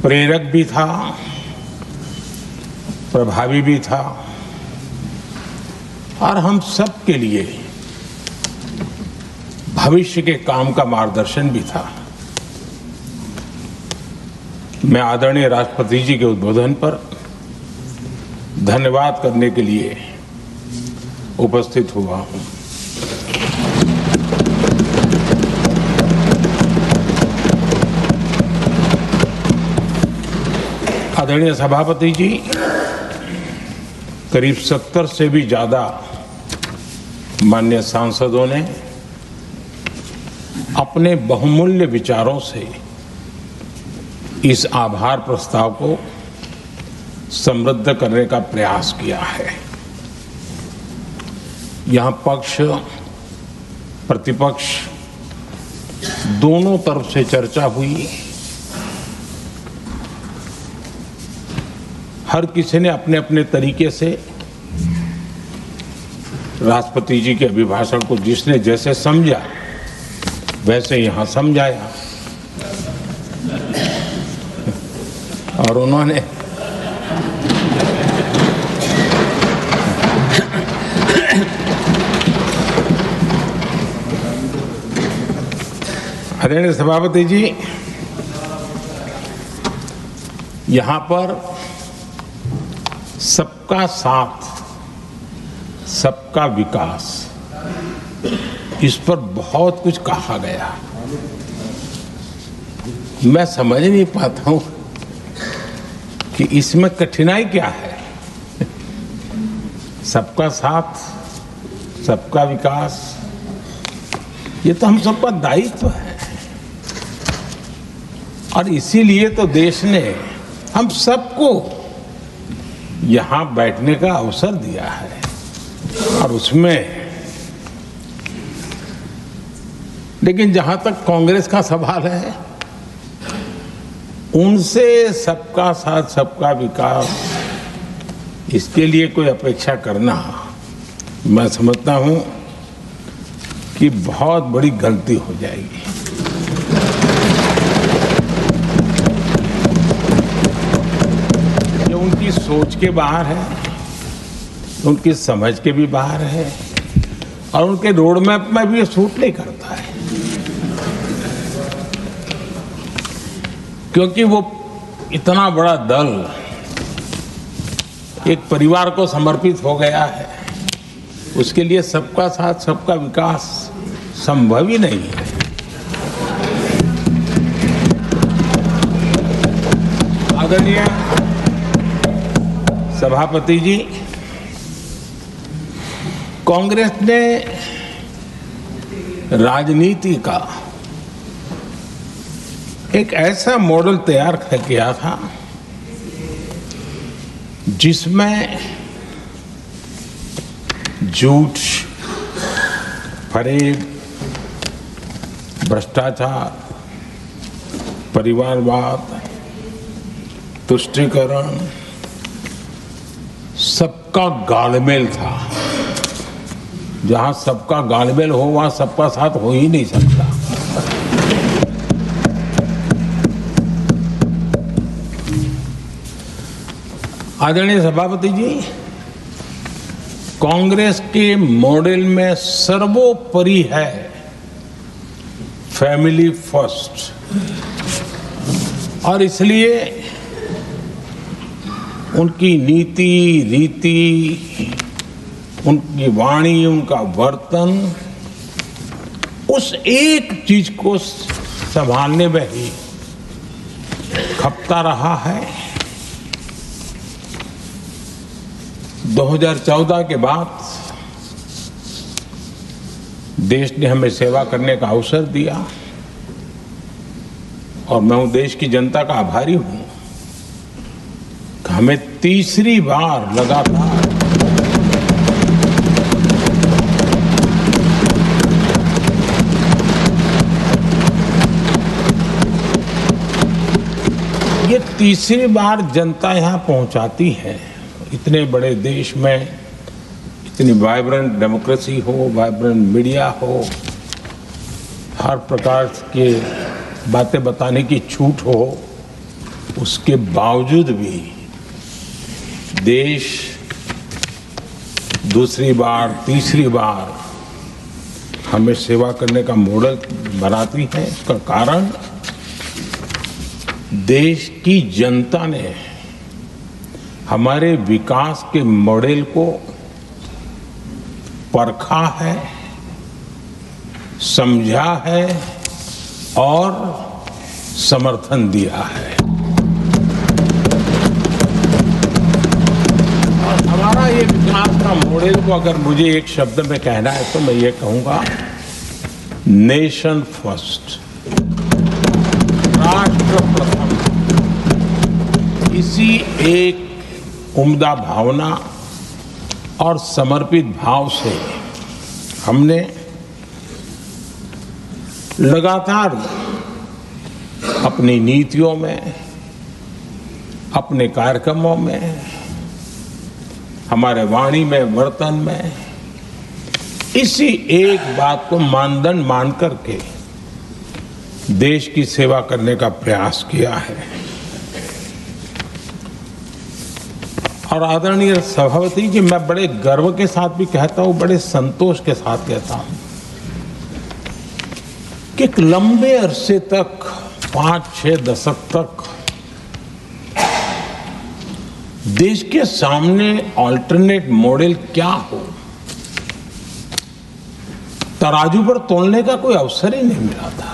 प्रेरक भी था, प्रभावी भी था और हम सब के लिए भविष्य के काम का मार्गदर्शन भी था। मैं आदरणीय राष्ट्रपति जी के उद्बोधन पर धन्यवाद करने के लिए उपस्थित हुआ हूं। आदरणीय सभापति जी, करीब 70 से भी ज्यादा माननीय सांसदों ने अपने बहुमूल्य विचारों से इस आभार प्रस्ताव को समृद्ध करने का प्रयास किया है। यहां पक्ष प्रतिपक्ष दोनों तरफ से चर्चा हुई। हर किसी ने अपने अपने तरीके से राष्ट्रपति जी के अभिभाषण को जिसने जैसे समझा वैसे यहां समझाया और उन्होंने आदरणीय सभापति जी, यहां पर सबका साथ सबका विकास इस पर बहुत कुछ कहा गया। मैं समझ नहीं पाता हूं कि इसमें कठिनाई क्या है। सबका साथ सबका विकास ये तो हम सबका दायित्व है और इसीलिए तो देश ने हम सबको यहां बैठने का अवसर दिया है और उसमें लेकिन जहां तक कांग्रेस का सवाल है, उनसे सबका साथ सबका विकास इसके लिए कोई अपेक्षा करना मैं समझता हूं कि बहुत बड़ी गलती हो जाएगी। ये उनकी सोच के बाहर है, उनकी समझ के भी बाहर है और उनके रोड मैप में भी ये सूट नहीं करता है, क्योंकि वो इतना बड़ा दल एक परिवार को समर्पित हो गया है। उसके लिए सबका साथ सबका विकास संभव ही नहीं है। आदरणीय सभापति जी, कांग्रेस ने राजनीति का एक ऐसा मॉडल तैयार किया था जिसमें झूठ, फरेब, भ्रष्टाचार, परिवारवाद, तुष्टीकरण सबका गालमेल था। जहां सबका गालमेल हो वहां सबका साथ हो ही नहीं सकता। आदरणीय सभापति जी, कांग्रेस के मॉडल में सर्वोपरि है फैमिली फर्स्ट और इसलिए उनकी नीति, रीति, उनकी वाणी, उनका वर्तन उस एक चीज को संभालने में ही खपता रहा है। 2014 के बाद देश ने हमें सेवा करने का अवसर दिया और मैं उन देश की जनता का आभारी हूं कि हमें तीसरी बार लगातार ये तीसरी बार जनता यहां पहुंचाती है। इतने बड़े देश में इतनी वाइब्रेंट डेमोक्रेसी हो, वाइब्रेंट मीडिया हो, हर प्रकार के बातें बताने की छूट हो, उसके बावजूद भी देश दूसरी बार तीसरी बार हमें सेवा करने का मॉडल बनाती है। इसका कारण देश की जनता ने हमारे विकास के मॉडल को परखा है, समझा है और समर्थन दिया है। और हमारा ये विकास का मॉडल को अगर मुझे एक शब्द में कहना है तो मैं ये कहूंगा, नेशन फर्स्ट, राष्ट्र प्रथम। इसी एक उम्दा भावना और समर्पित भाव से हमने लगातार अपनी नीतियों में, अपने कार्यक्रमों में, हमारे वाणी में, वर्तन में इसी एक बात को मानदंड मान करके देश की सेवा करने का प्रयास किया है। और आदरणीय सभापति जी, मैं बड़े गर्व के साथ भी कहता हूं, बड़े संतोष के साथ कहता हूं कि एक लंबे अरसे तक, 5-6 दशक तक देश के सामने अल्टरनेट मॉडल क्या हो, तराजू पर तोलने का कोई अवसर ही नहीं मिला था।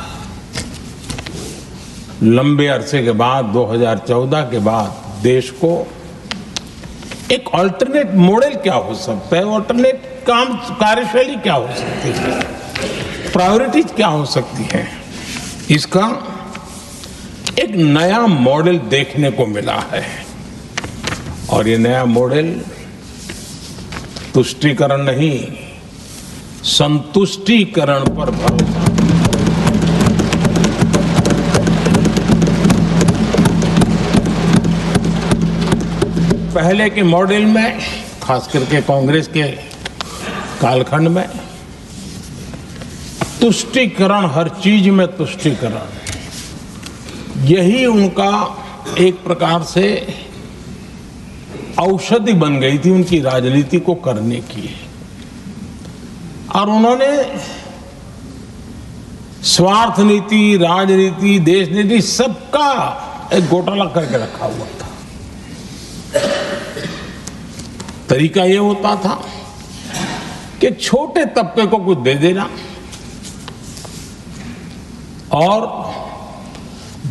लंबे अरसे के बाद 2014 के बाद देश को एक अल्टरनेट मॉडल क्या हो सकता है, अल्टरनेट काम कार्यशैली क्या हो सकती है, प्रायोरिटीज क्या हो सकती है, इसका एक नया मॉडल देखने को मिला है। और ये नया मॉडल तुष्टीकरण नहीं, संतुष्टीकरण पर भरोसा। पहले के मॉडल में, खास करके कांग्रेस के कालखंड में, तुष्टीकरण, हर चीज में तुष्टीकरण, यही उनका एक प्रकार से औषधि बन गई थी उनकी राजनीति को करने की। और उन्होंने स्वार्थ नीति, राजनीति, देश नीति, सबका एक घोटाला करके रखा हुआ था। तरीका ये होता था कि छोटे तबके को कुछ दे देना और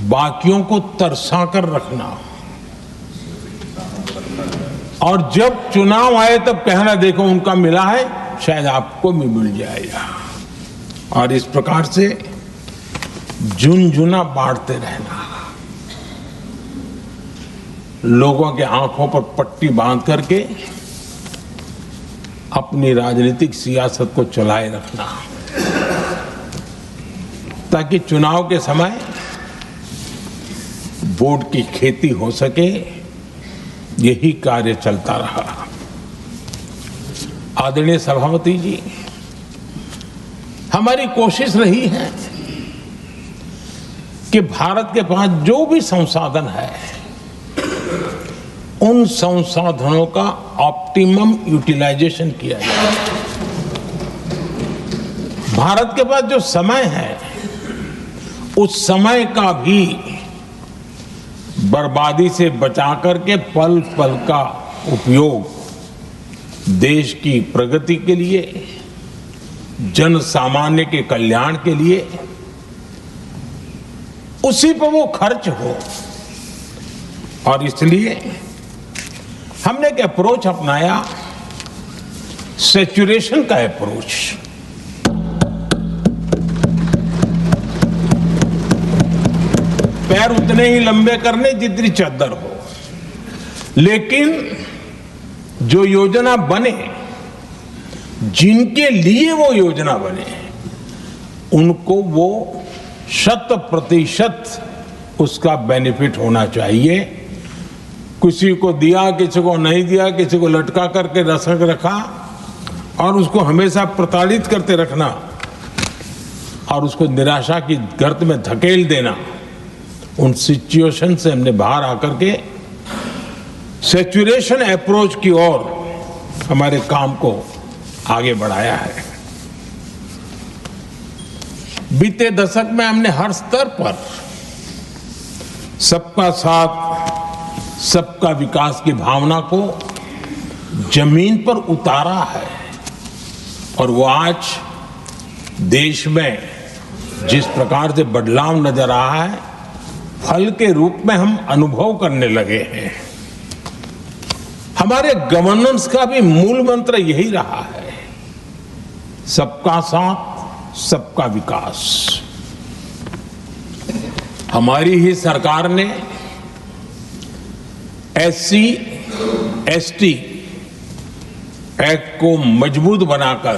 बाकियों को तरसा कर रखना, और जब चुनाव आए तब कहना, देखो उनका मिला है, शायद आपको भी मिल जाएगा। और इस प्रकार से झुनझुना बांटते रहना, लोगों के आंखों पर पट्टी बांध करके अपनी राजनीतिक सियासत को चलाए रखना, ताकि चुनाव के समय वोट की खेती हो सके। यही कार्य चलता रहा। आदरणीय सभापति जी, हमारी कोशिश रही है कि भारत के पास जो भी संसाधन है, उन संसाधनों का ऑप्टिमम यूटिलाइजेशन किया जाए। भारत के पास जो समय है, उस समय का भी बर्बादी से बचा करके पल पल का उपयोग देश की प्रगति के लिए, जन सामान्य के कल्याण के लिए, उसी पर वो खर्च हो। और इसलिए हमने एक अप्रोच अपनाया, सैचुरेशन का अप्रोच। पैर उतने ही लंबे करने जितनी चद्दर हो, लेकिन जो योजना बने, जिनके लिए वो योजना बने, उनको वो 100% उसका बेनिफिट होना चाहिए। किसी को दिया, किसी को नहीं दिया, किसी को लटका करके रसक रखा और उसको हमेशा प्रताड़ित करते रखना और उसको निराशा की गर्त में धकेल देना, उन सिचुएशन से हमने बाहर आकर के सैचुरेशन अप्रोच की ओर हमारे काम को आगे बढ़ाया है। बीते दशक में हमने हर स्तर पर सबका साथ सबका विकास की भावना को जमीन पर उतारा है और वो आज देश में जिस प्रकार से बदलाव नजर आ रहा है, फल के रूप में हम अनुभव करने लगे हैं। हमारे गवर्नेंस का भी मूल मंत्र यही रहा है, सबका साथ सबका विकास। हमारी ही सरकार ने SC ST एक्ट को मजबूत बनाकर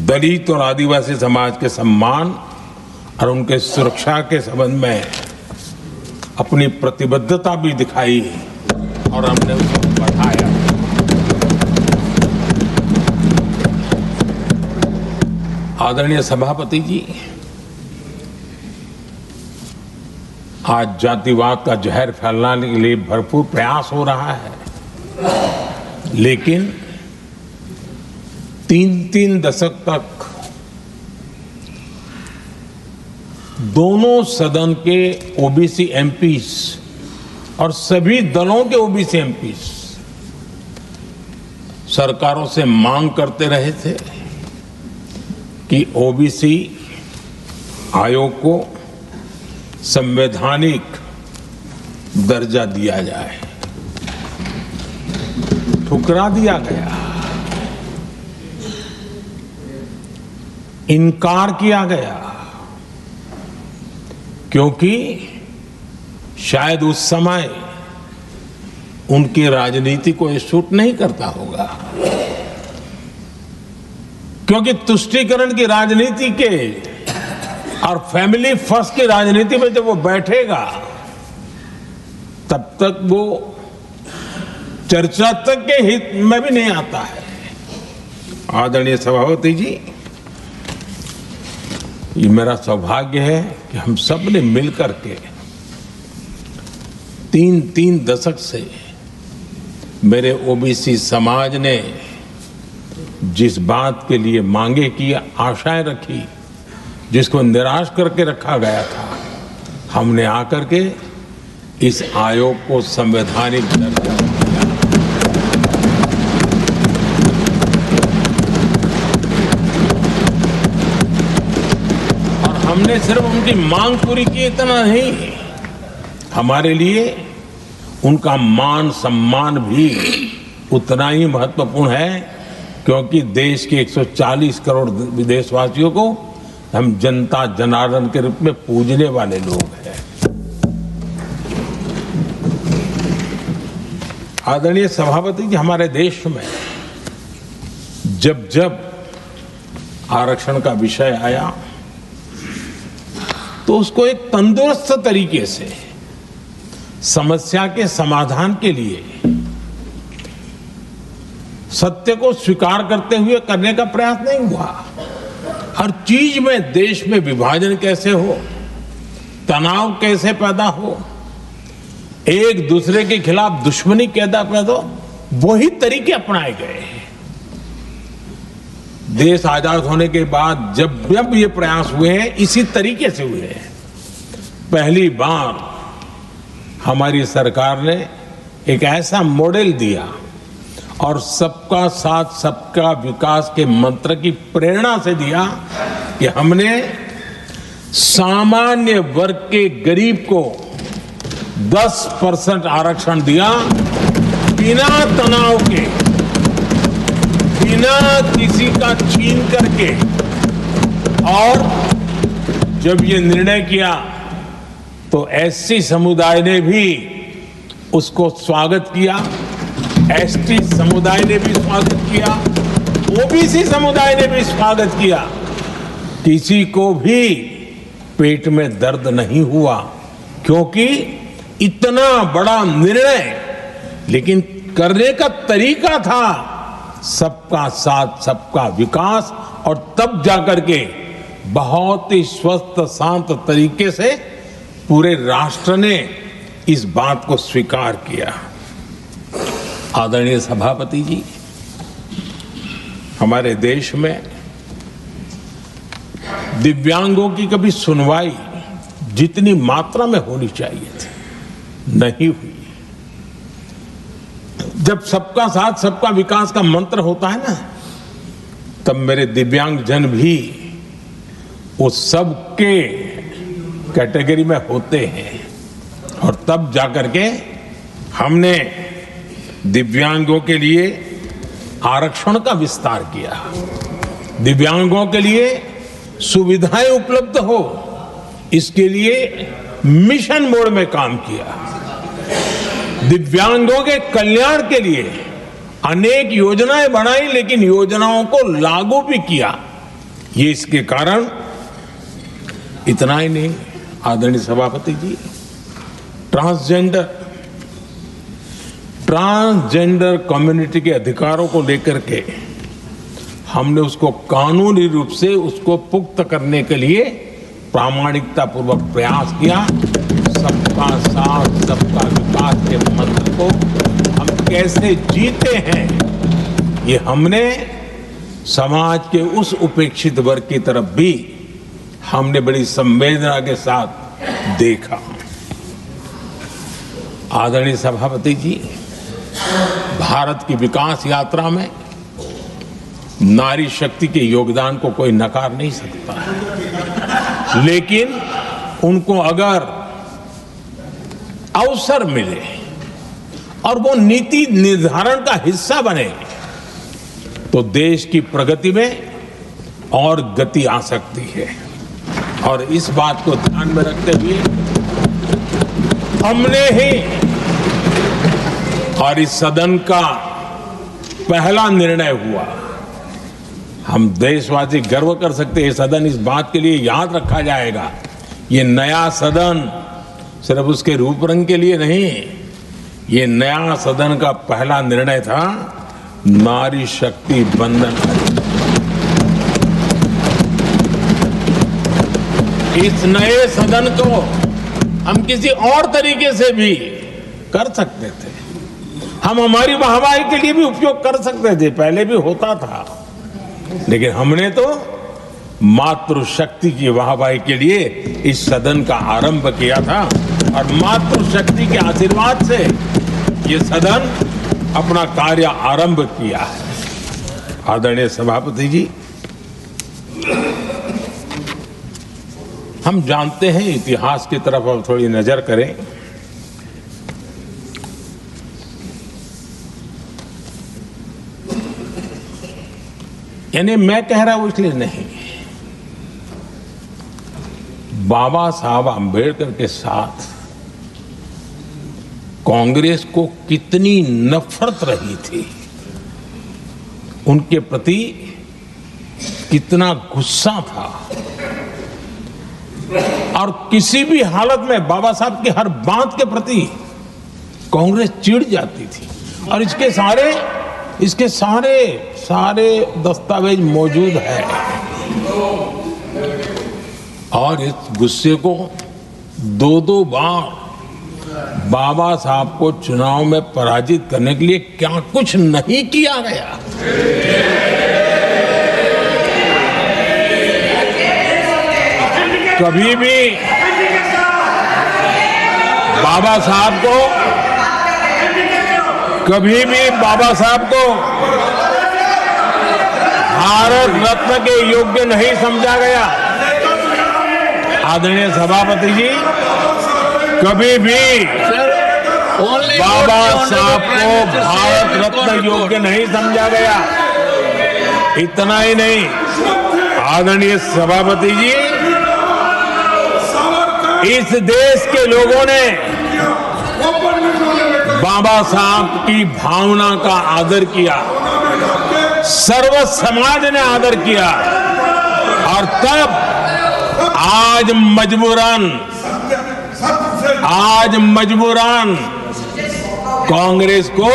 दलित और आदिवासी समाज के सम्मान और उनके सुरक्षा के संबंध में अपनी प्रतिबद्धता भी दिखाई और हमने उसको बढ़ाया। आदरणीय सभापति जी, आज जातिवाद का जहर फैलाने के लिए भरपूर प्रयास हो रहा है, लेकिन 3-3 दशक तक दोनों सदन के OBC MPs और सभी दलों के OBC MPs सरकारों से मांग करते रहे थे कि OBC आयोग को संवैधानिक दर्जा दिया जाए। ठुकरा दिया गया, इनकार किया गया, क्योंकि शायद उस समय उनकी राजनीति को ये सूट नहीं करता होगा, क्योंकि तुष्टीकरण की राजनीति के और फैमिली फर्स्ट की राजनीति में जब वो बैठेगा तब तक वो चर्चा तक के हित में भी नहीं आता है। आदरणीय सभापति जी, ये मेरा सौभाग्य है कि हम सब ने मिलकर के 3-3 दशक से मेरे OBC समाज ने जिस बात के लिए मांगे की, आशाएं रखी, जिसको निराश करके रखा गया था, हमने आकर के इस आयोग को संवैधानिक दर्जा दिया। और हमने सिर्फ उनकी मांग पूरी की इतना नहीं, हमारे लिए उनका मान सम्मान भी उतना ही महत्वपूर्ण है, क्योंकि देश के 140 करोड़ देशवासियों को हम जनता जनार्दन के रूप में पूजने वाले लोग हैं। आदरणीय सभापति जी, हमारे देश में जब जब आरक्षण का विषय आया तो उसको एक तंदुरुस्त तरीके से समस्या के समाधान के लिए सत्य को स्वीकार करते हुए करने का प्रयास नहीं हुआ। हर चीज में देश में विभाजन कैसे हो, तनाव कैसे पैदा हो, एक दूसरे के खिलाफ दुश्मनी कैसे पैदा हो, वही तरीके अपनाए गए हैं। देश आजाद होने के बाद जब जब ये प्रयास हुए हैं, इसी तरीके से हुए हैं। पहली बार हमारी सरकार ने एक ऐसा मॉडल दिया और सबका साथ सबका विकास के मंत्र की प्रेरणा से दिया कि हमने सामान्य वर्ग के गरीब को 10% आरक्षण दिया, बिना तनाव के, बिना किसी का छीन करके। और जब ये निर्णय किया तो SC समुदाय ने भी उसको स्वागत किया, ST समुदाय ने भी स्वागत किया, OBC समुदाय ने भी स्वागत किया। किसी को भी पेट में दर्द नहीं हुआ, क्योंकि इतना बड़ा निर्णय, लेकिन करने का तरीका था सबका साथ सबका विकास, और तब जाकर के बहुत ही स्वस्थ शांत तरीके से पूरे राष्ट्र ने इस बात को स्वीकार किया। आदरणीय सभापति जी, हमारे देश में दिव्यांगों की कभी सुनवाई जितनी मात्रा में होनी चाहिए थी नहीं हुई। जब सबका साथ सबका विकास का मंत्र होता है ना, तब मेरे दिव्यांग जन भी उस सबके कैटेगरी में होते हैं और तब जाकर के हमने दिव्यांगों के लिए आरक्षण का विस्तार किया, दिव्यांगों के लिए सुविधाएं उपलब्ध हो इसके लिए मिशन मोड में काम किया, दिव्यांगों के कल्याण के लिए अनेक योजनाएं बनाई, लेकिन योजनाओं को लागू भी किया। ये इसके कारण इतना ही नहीं, आदरणीय सभापति जी, ट्रांसजेंडर कम्युनिटी के अधिकारों को लेकर के हमने उसको कानूनी रूप से उसको पुख्त करने के लिए प्रामाणिकता पूर्वक प्रयास किया। सबका साथ सबका विकास के मंत्र को हम कैसे जीते हैं, ये हमने समाज के उस उपेक्षित वर्ग की तरफ भी हमने बड़ी संवेदना के साथ देखा। आदरणीय सभापति जी, भारत की विकास यात्रा में नारी शक्ति के योगदान को कोई नकार नहीं सकता है, लेकिन उनको अगर अवसर मिले और वो नीति निर्धारण का हिस्सा बने तो देश की प्रगति में और गति आ सकती है। और इस बात को ध्यान में रखते हुए हमने ही और इस सदन का पहला निर्णय हुआ, हम देशवासी गर्व कर सकते हैं, सदन इस बात के लिए याद रखा जाएगा, ये नया सदन सिर्फ उसके रूप रंग के लिए नहीं, ये नया सदन का पहला निर्णय था नारी शक्ति बंधन। इस नए सदन को हम किसी और तरीके से भी कर सकते थे, हम हमारी वाहवाही के लिए भी उपयोग कर सकते थे, पहले भी होता था, लेकिन हमने तो मातृशक्ति की वाहवाही के लिए इस सदन का आरंभ किया था और मातृशक्ति के आशीर्वाद से ये सदन अपना कार्य आरंभ किया है। आदरणीय सभापति जी, हम जानते हैं, इतिहास की तरफ अब थोड़ी नजर करें, यानी मैं कह रहा हूं इसलिए नहीं, बाबा साहब आंबेडकर के साथ कांग्रेस को कितनी नफरत रही थी, उनके प्रति कितना गुस्सा था, और किसी भी हालत में बाबा साहब की हर बात के प्रति कांग्रेस चिढ़ जाती थी। और इसके सारे दस्तावेज मौजूद है। और इस गुस्से को दो बार बाबा साहब को चुनाव में पराजित करने के लिए क्या कुछ नहीं किया गया। कभी भी बाबा साहब को भारत रत्न के योग्य नहीं समझा गया। आदरणीय सभापति जी, कभी भी बाबा साहब को भारत रत्न योग्य नहीं समझा गया। इतना ही नहीं, आदरणीय सभापति जी, इस देश के लोगों ने बाबा साहब की भावना का आदर किया, सर्व समाज ने आदर किया, और तब आज मजबूरन कांग्रेस को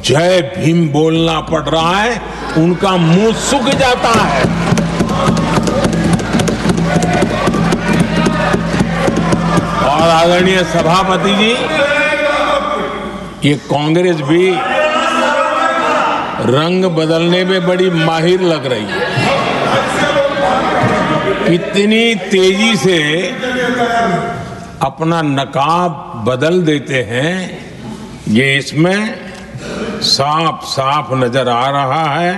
जय भीम बोलना पड़ रहा है, उनका मुंह सूख जाता है। आदरणीय सभापति जी, ये कांग्रेस भी रंग बदलने में बड़ी माहिर लग रही है। इतनी तेजी से अपना नकाब बदल देते हैं, ये इसमें साफ साफ नजर आ रहा है।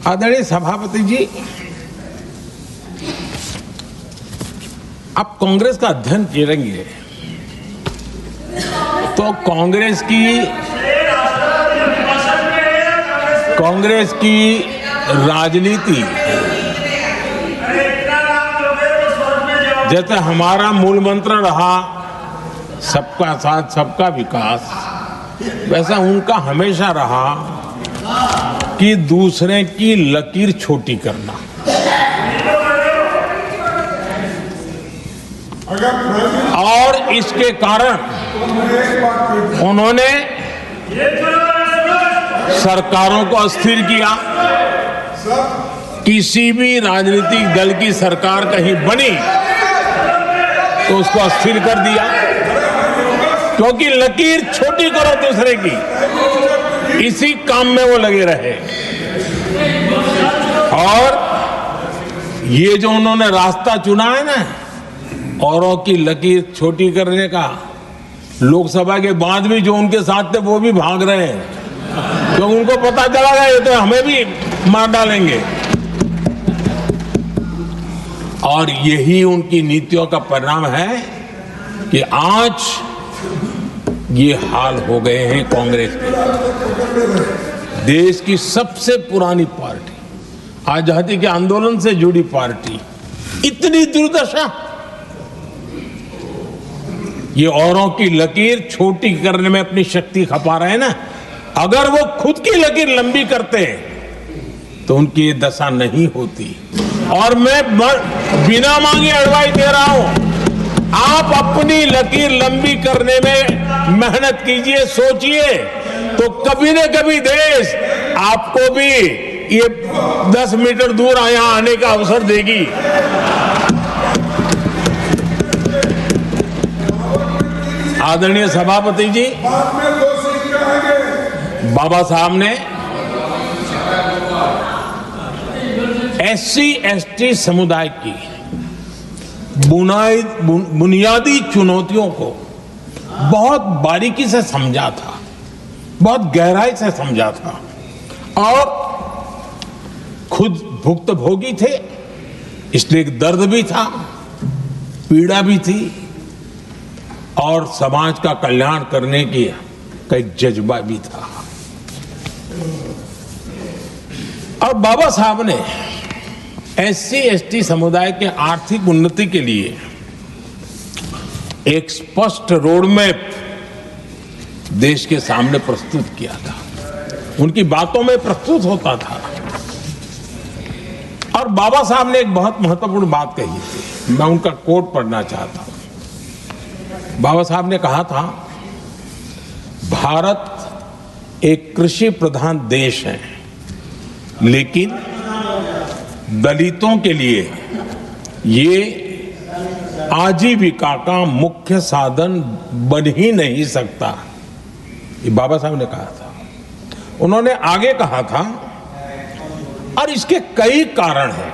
आदरणीय सभापति जी, आप कांग्रेस का अध्ययन करेंगे तो कांग्रेस की राजनीति, जैसे हमारा मूल मंत्र रहा सबका साथ सबका विकास, वैसा उनका हमेशा रहा कि दूसरे की लकीर छोटी करना। और इसके कारण उन्होंने सरकारों को अस्थिर किया। किसी भी राजनीतिक दल की सरकार कहीं बनी तो उसको अस्थिर कर दिया, क्योंकि लकीर छोटी करो दूसरे की, इसी काम में वो लगे रहे। और ये जो उन्होंने रास्ता चुना है ना, औरों की लकीर छोटी करने का, लोकसभा के बाद भी जो उनके साथ थे वो भी भाग रहे हैं, क्योंकि उनको पता चला गया ये तो हमें भी मार डालेंगे। और यही उनकी नीतियों का परिणाम है कि आज ये हाल हो गए हैं कांग्रेस के। देश की सबसे पुरानी पार्टी, आजादी के आंदोलन से जुड़ी पार्टी, इतनी दुर्दशा। ये औरों की लकीर छोटी करने में अपनी शक्ति खपा रहे हैं ना। अगर वो खुद की लकीर लंबी करते तो उनकी ये दशा नहीं होती। और मैं बिना मांगे एडवाइस दे रहा हूं, आप अपनी लकीर लंबी करने में मेहनत कीजिए, सोचिए, तो कभी न कभी देश आपको भी ये 10 मीटर दूर यहां आने का अवसर देगी। आदरणीय सभापति जी, बाबा साहब ने SC ST समुदाय की बुनियादी चुनौतियों को बहुत बारीकी से समझा था, बहुत गहराई से समझा था, और खुद भुक्तभोगी थे, इसलिए एक दर्द भी था, पीड़ा भी थी, और समाज का कल्याण करने की का एक जज्बा भी था। और बाबा साहब ने SC ST समुदाय के आर्थिक उन्नति के लिए एक स्पष्ट रोडमैप देश के सामने प्रस्तुत किया था। उनकी बातों में प्रस्तुत होता था। और बाबा साहब ने एक बहुत महत्वपूर्ण बात कही थी, मैं उनका कोट पढ़ना चाहता हूं। बाबा साहब ने कहा था, भारत एक कृषि प्रधान देश है, लेकिन दलितों के लिए ये आजीविका का मुख्य साधन बन ही नहीं सकता। ये बाबा साहब ने कहा था। उन्होंने आगे कहा था, और इसके कई कारण हैं।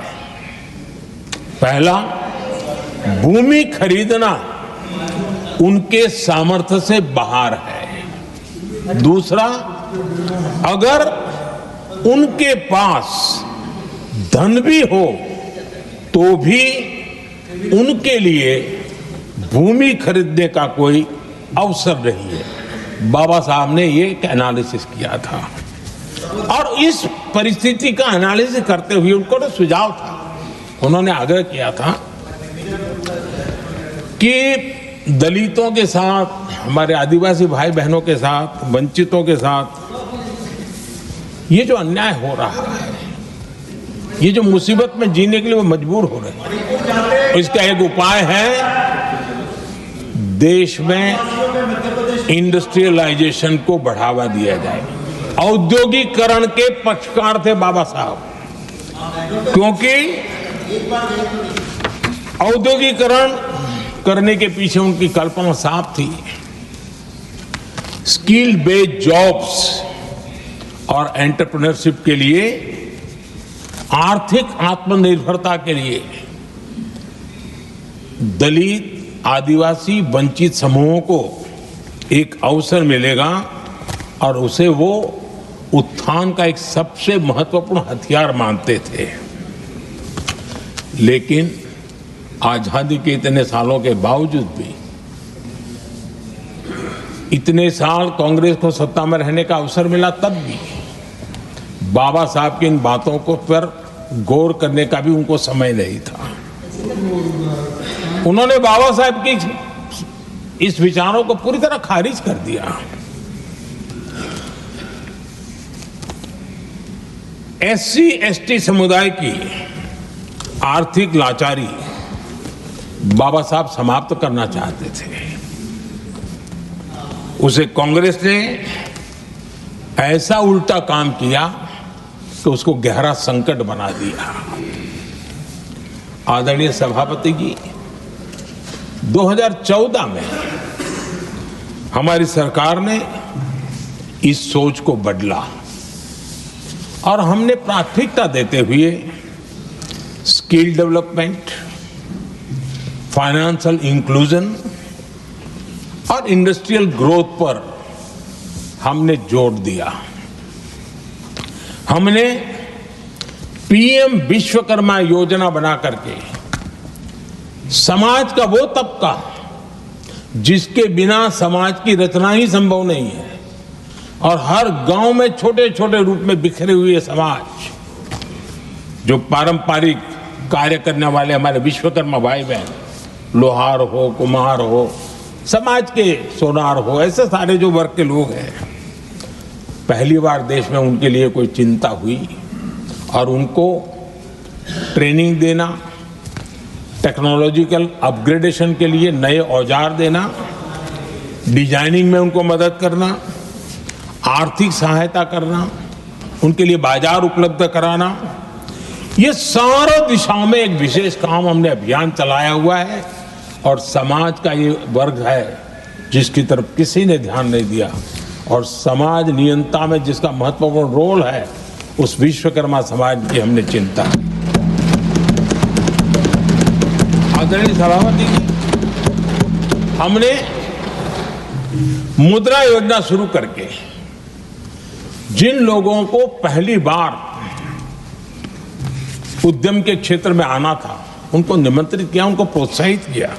पहला, भूमि खरीदना उनके सामर्थ्य से बाहर है। दूसरा, अगर उनके पास धन भी हो तो भी उनके लिए भूमि खरीदने का कोई अवसर नहीं है। बाबा साहब ने ये एक एनालिसिस किया था, और इस परिस्थिति का एनालिसिस करते हुए उनको तो सुझाव था, उन्होंने आग्रह किया था कि दलितों के साथ, हमारे आदिवासी भाई बहनों के साथ, वंचितों के साथ ये जो अन्याय हो रहा है, ये जो मुसीबत में जीने के लिए वो मजबूर हो रहे हैं, इसका एक उपाय है देश में इंडस्ट्रियलाइजेशन को बढ़ावा दिया जाए। औद्योगिकरण के पक्षकार थे बाबा साहब, क्योंकि औद्योगिकरण करने के पीछे उनकी कल्पना साफ थी। स्किल बेस्ड जॉब्स और एंटरप्रेन्योरशिप के लिए, आर्थिक आत्मनिर्भरता के लिए दलित, आदिवासी, वंचित समूहों को एक अवसर मिलेगा और उसे वो उत्थान का एक सबसे महत्वपूर्ण हथियार मानते थे। लेकिन आजादी के इतने सालों के बावजूद भी, इतने साल कांग्रेस को सत्ता में रहने का अवसर मिला, तब भी बाबा साहब की इन बातों को पर गौर करने का भी उनको समय नहीं था। उन्होंने बाबा साहब की इस विचारों को पूरी तरह खारिज कर दिया। एससी एसटी समुदाय की आर्थिक लाचारी बाबा साहब समाप्त करना चाहते थे। उसे कांग्रेस ने ऐसा उल्टा काम किया कि उसको गहरा संकट बना दिया। आदरणीय सभापति जी, 2014 में हमारी सरकार ने इस सोच को बदला और हमने प्राथमिकता देते हुए स्किल डेवलपमेंट, फाइनेंशियल इंक्लूजन और इंडस्ट्रियल ग्रोथ पर हमने जोर दिया। हमने पीएम विश्वकर्मा योजना बना करके समाज का वो तबका जिसके बिना समाज की रचना ही संभव नहीं है, और हर गांव में छोटे छोटे रूप में बिखरे हुए समाज, जो पारंपरिक कार्य करने वाले हमारे विश्वकर्मा भाई बहन, लोहार हो, कुम्हार हो, समाज के सोनार हो, ऐसे सारे जो वर्ग के लोग हैं, पहली बार देश में उनके लिए कोई चिंता हुई और उनको ट्रेनिंग देना, टेक्नोलॉजिकल अपग्रेडेशन के लिए नए औजार देना, डिजाइनिंग में उनको मदद करना, आर्थिक सहायता करना, उनके लिए बाजार उपलब्ध कराना, ये सारों दिशाओं में एक विशेष काम हमने अभियान चलाया हुआ है। और समाज का ये वर्ग है जिसकी तरफ किसी ने ध्यान नहीं दिया, और समाज नियंत्रण में जिसका महत्वपूर्ण रोल है, उस विश्वकर्मा समाज की हमने चिंता। आदरणीय सभापति जी, हमने मुद्रा योजना शुरू करके जिन लोगों को पहली बार उद्यम के क्षेत्र में आना था, उनको निमंत्रित किया, उनको प्रोत्साहित किया।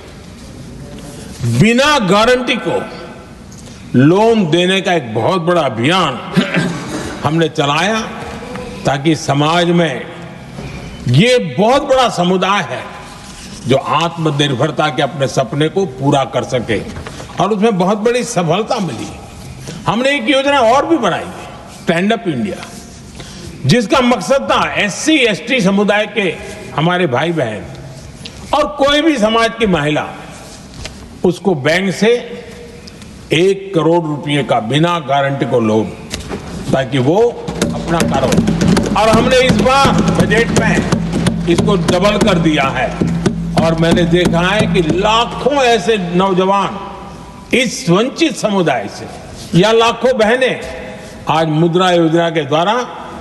बिना गारंटी को लोन देने का एक बहुत बड़ा अभियान हमने चलाया, ताकि समाज में ये बहुत बड़ा समुदाय है जो आत्मनिर्भरता के अपने सपने को पूरा कर सके, और उसमें बहुत बड़ी सफलता मिली। हमने एक योजना और भी बनाई, स्टैंड अप इंडिया, जिसका मकसद था एससी एसटी समुदाय के हमारे भाई बहन और कोई भी समाज की महिला, उसको बैंक से 1 करोड़ रुपए का बिना गारंटी को लोन, ताकि वो अपना कारोबार। और हमने इस बार बजट में इसको डबल कर दिया है, और मैंने देखा है कि लाखों ऐसे नौजवान इस वंचित समुदाय से, या लाखों बहनें आज मुद्रा योजना के द्वारा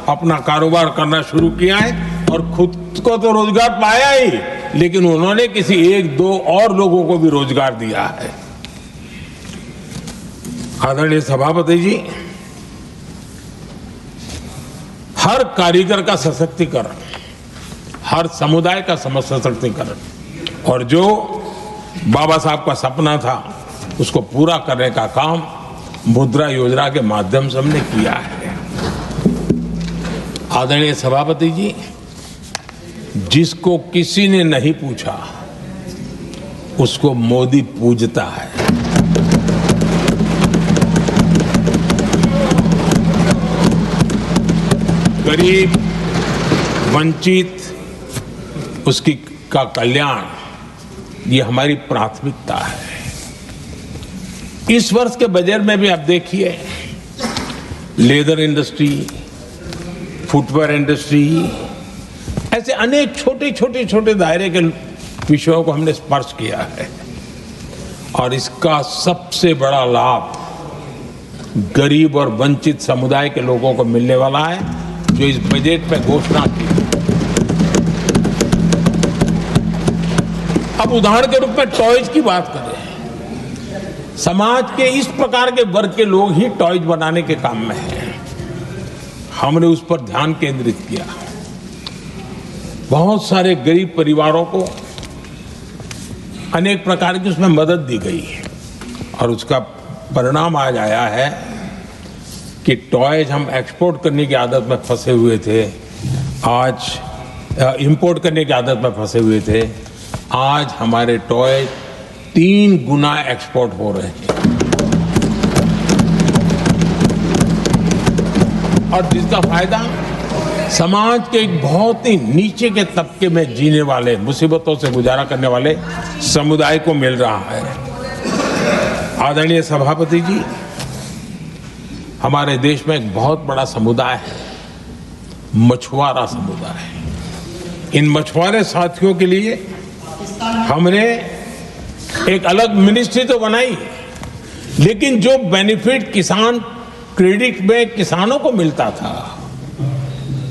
अपना कारोबार करना शुरू किया है, और खुद को तो रोजगार पाया ही, लेकिन उन्होंने किसी 1-2 और लोगों को भी रोजगार दिया है। आदरणीय सभापति जी, हर कारीगर का सशक्तिकरण, हर समुदाय का सशक्तिकरण, और जो बाबा साहब का सपना था उसको पूरा करने का काम मुद्रा योजना के माध्यम से हमने किया है। आदरणीय सभापति जी, जिसको किसी ने नहीं पूछा उसको मोदी पूजता है। गरीब, वंचित, उसकी का कल्याण, ये हमारी प्राथमिकता है। इस वर्ष के बजट में भी आप देखिए, लेदर इंडस्ट्री, फुटवेयर इंडस्ट्री, ऐसे अनेक छोटे छोटे दायरे के विषयों को हमने स्पर्श किया है और इसका सबसे बड़ा लाभ गरीब और वंचित समुदाय के लोगों को मिलने वाला है, जो इस बजट पे घोषणा की। अब उदाहरण के रूप में टॉयज की बात करें, समाज के इस प्रकार के वर्ग के लोग ही टॉयज बनाने के काम में हैं। हमने उस पर ध्यान केंद्रित किया। बहुत सारे गरीब परिवारों को अनेक प्रकार की उसमें मदद दी गई और उसका परिणाम आज आया है कि टॉयज हम एक्सपोर्ट करने की आदत में फंसे हुए थे, आज इंपोर्ट करने की आदत में फंसे हुए थे, आज हमारे टॉयज 3 गुना एक्सपोर्ट हो रहे हैं। और जिसका फायदा समाज के एक बहुत ही नीचे के तबके में जीने वाले, मुसीबतों से गुजारा करने वाले समुदाय को मिल रहा है। आदरणीय सभापति जी, हमारे देश में एक बहुत बड़ा समुदाय है, मछुआरा समुदाय। इन मछुआरे साथियों के लिए हमने एक अलग मिनिस्ट्री तो बनाई, लेकिन जो बेनिफिट किसान क्रेडिट में किसानों को मिलता था,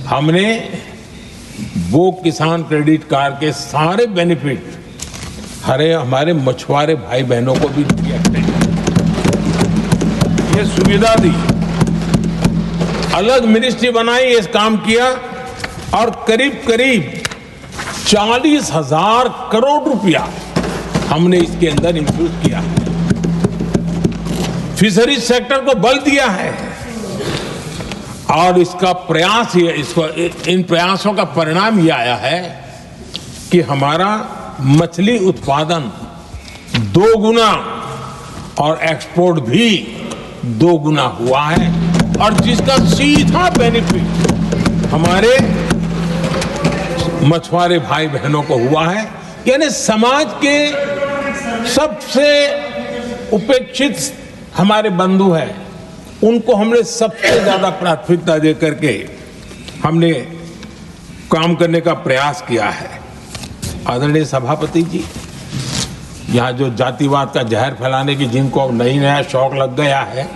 हमने वो किसान क्रेडिट कार्ड के सारे बेनिफिट हमारे मछुआरे भाई बहनों को भी दिया, ये सुविधा दी। अलग मिनिस्ट्री बनाई, ये काम किया और करीब करीब 40,000 करोड़ रुपया हमने इसके अंदर इंफ्यूज किया है। फिशरीज सेक्टर को बल दिया है और इसका प्रयास इन प्रयासों का परिणाम ये आया है कि हमारा मछली उत्पादन 2 गुना और एक्सपोर्ट भी 2 गुना हुआ है और जिसका सीधा बेनिफिट हमारे मछुआरे भाई बहनों को हुआ है। यानी समाज के सबसे उपेक्षित हमारे बंधु हैं, उनको हमने सबसे ज्यादा प्राथमिकता दे करके हमने काम करने का प्रयास किया है। आदरणीय सभापति जी, यहाँ जो जातिवाद का जहर फैलाने की जिनको अब नया शौक लग गया है,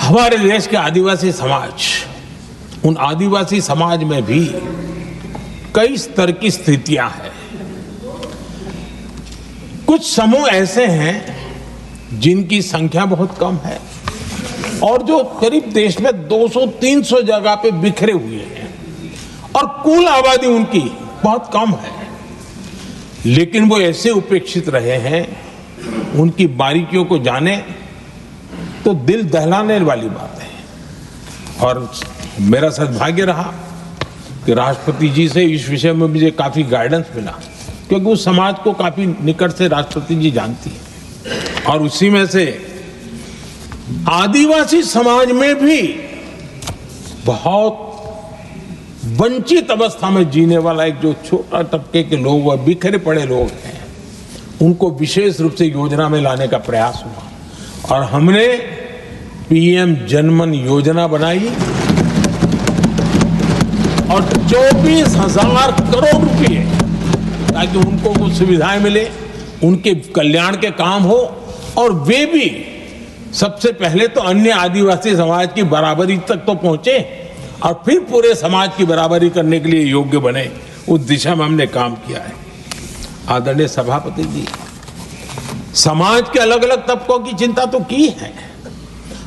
हमारे देश के आदिवासी समाज, उन आदिवासी समाज में भी कई स्तर की स्थितियां हैं। कुछ समूह ऐसे हैं जिनकी संख्या बहुत कम है और जो करीब देश में 200-300 जगह पे बिखरे हुए हैं और कुल आबादी उनकी बहुत कम है, लेकिन वो ऐसे उपेक्षित रहे हैं, उनकी बारीकियों को जाने तो दिल दहलाने वाली बात है। और मेरा सद्भाग्य रहा कि राष्ट्रपति जी से इस विषय में मुझे काफी गाइडेंस मिला, क्योंकि उस समाज को काफी निकट से राष्ट्रपति जी जानती है और उसी में से आदिवासी समाज में भी बहुत वंचित अवस्था में जीने वाला एक जो छोटा तबके के लोग व बिखरे पड़े लोग हैं, उनको विशेष रूप से योजना में लाने का प्रयास हुआ और हमने पीएम जनमन योजना बनाई और 24,000 करोड़ रुपए ताकि उनको कुछ सुविधाएं मिले, उनके कल्याण के काम हो और वे भी सबसे पहले तो अन्य आदिवासी समाज की बराबरी तक तो पहुंचे और फिर पूरे समाज की बराबरी करने के लिए योग्य बने। उस दिशा में हमने काम किया है। आदरणीय सभापति जी, समाज के अलग अलग तबकों की चिंता तो की है।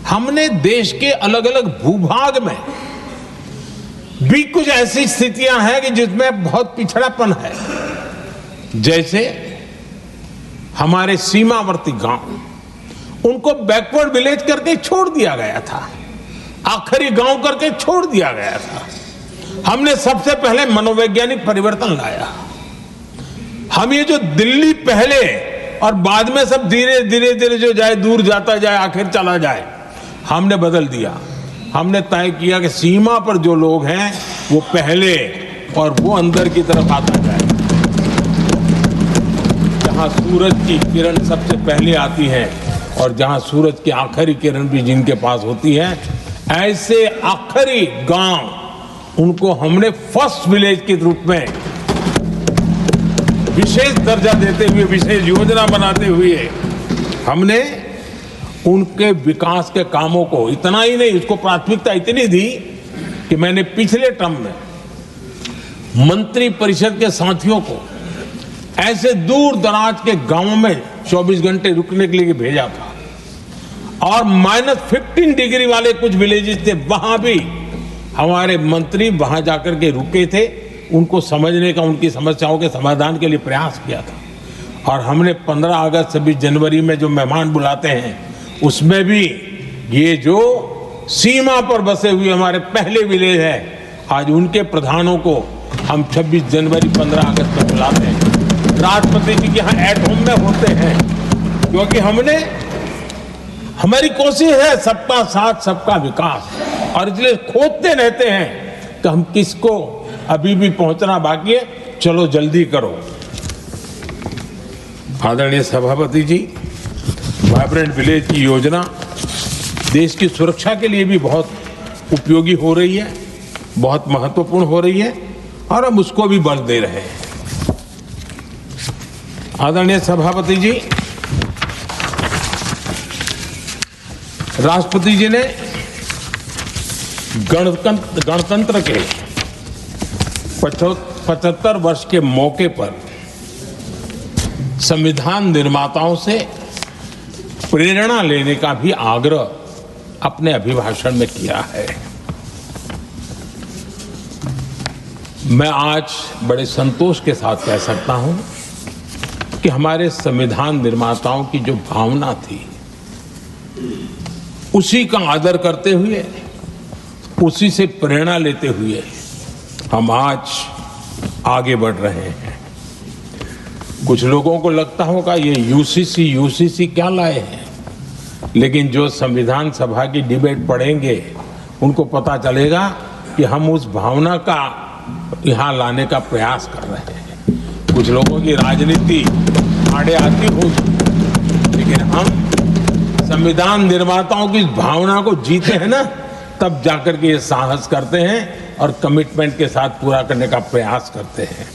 हमने देश के अलग अलग भूभाग में भी कुछ ऐसी स्थितियां हैं कि जिसमें बहुत पिछड़ापन है। जैसे हमारे सीमावर्ती गांव, उनको बैकवर्ड विलेज करके छोड़ दिया गया था, आखिरी गांव करके छोड़ दिया गया था। हमने सबसे पहले मनोवैज्ञानिक परिवर्तन लाया। हम ये जो दिल्ली पहले और बाद में सब धीरे धीरे जो जाए दूर जाता जाए आखिर चला जाए, हमने बदल दिया। हमने तय किया कि सीमा पर जो लोग हैं वो पहले और वो अंदर की तरफ आता जाए। जहां सूरज की किरण सबसे पहले आती है और जहां सूरज की आखिरी किरण भी जिनके पास होती है, ऐसे आखिरी गांव उनको हमने फर्स्ट विलेज के रूप में विशेष दर्जा देते हुए, विशेष योजना बनाते हुए हमने उनके विकास के कामों को, इतना ही नहीं, उसको प्राथमिकता इतनी दी कि मैंने पिछले टर्म में मंत्री परिषद के साथियों को ऐसे दूर दराज के गांवों में 24 घंटे रुकने के लिए भेजा था, और -15 डिग्री वाले कुछ विलेजेस थे, वहां भी हमारे मंत्री वहां जाकर के रुके थे, उनको समझने का, उनकी समस्याओं के समाधान के लिए प्रयास किया था। और हमने 15 अगस्त 26 जनवरी में जो मेहमान बुलाते हैं, उसमें भी ये जो सीमा पर बसे हुए हमारे पहले विलेज है, आज उनके प्रधानों को हम 26 जनवरी 15 अगस्त को बुलाते हैं। राष्ट्रपति जी के यहाँ एट होम में होते हैं, क्योंकि हमारी कोशिश है सबका साथ सबका विकास, और इसलिए खोजते रहते हैं कि हम किसको, अभी भी पहुंचना बाकी है, चलो जल्दी करो। आदरणीय सभापति जी, वाइब्रेंट विलेज की योजना देश की सुरक्षा के लिए भी बहुत उपयोगी हो रही है, बहुत महत्वपूर्ण हो रही है, और हम उसको भी बल दे रहे हैं। आदरणीय सभापति जी, राष्ट्रपति जी ने गणतंत्र के 75 वर्ष के मौके पर संविधान निर्माताओं से प्रेरणा लेने का भी आग्रह अपने अभिभाषण में किया है। मैं आज बड़े संतोष के साथ कह सकता हूं कि हमारे संविधान निर्माताओं की जो भावना थी, उसी का आदर करते हुए, उसी से प्रेरणा लेते हुए हम आज आगे बढ़ रहे हैं। कुछ लोगों को लगता होगा ये यूसीसी क्या लाए हैं, लेकिन जो संविधान सभा की डिबेट पढ़ेंगे उनको पता चलेगा कि हम उस भावना का यहां लाने का प्रयास कर रहे हैं। कुछ लोगों की राजनीति आड़े आती होगी, लेकिन हम संविधान निर्माताओं की भावना को जीते हैं ना, तब जाकर के ये साहस करते हैं और कमिटमेंट के साथ पूरा करने का प्रयास करते हैं।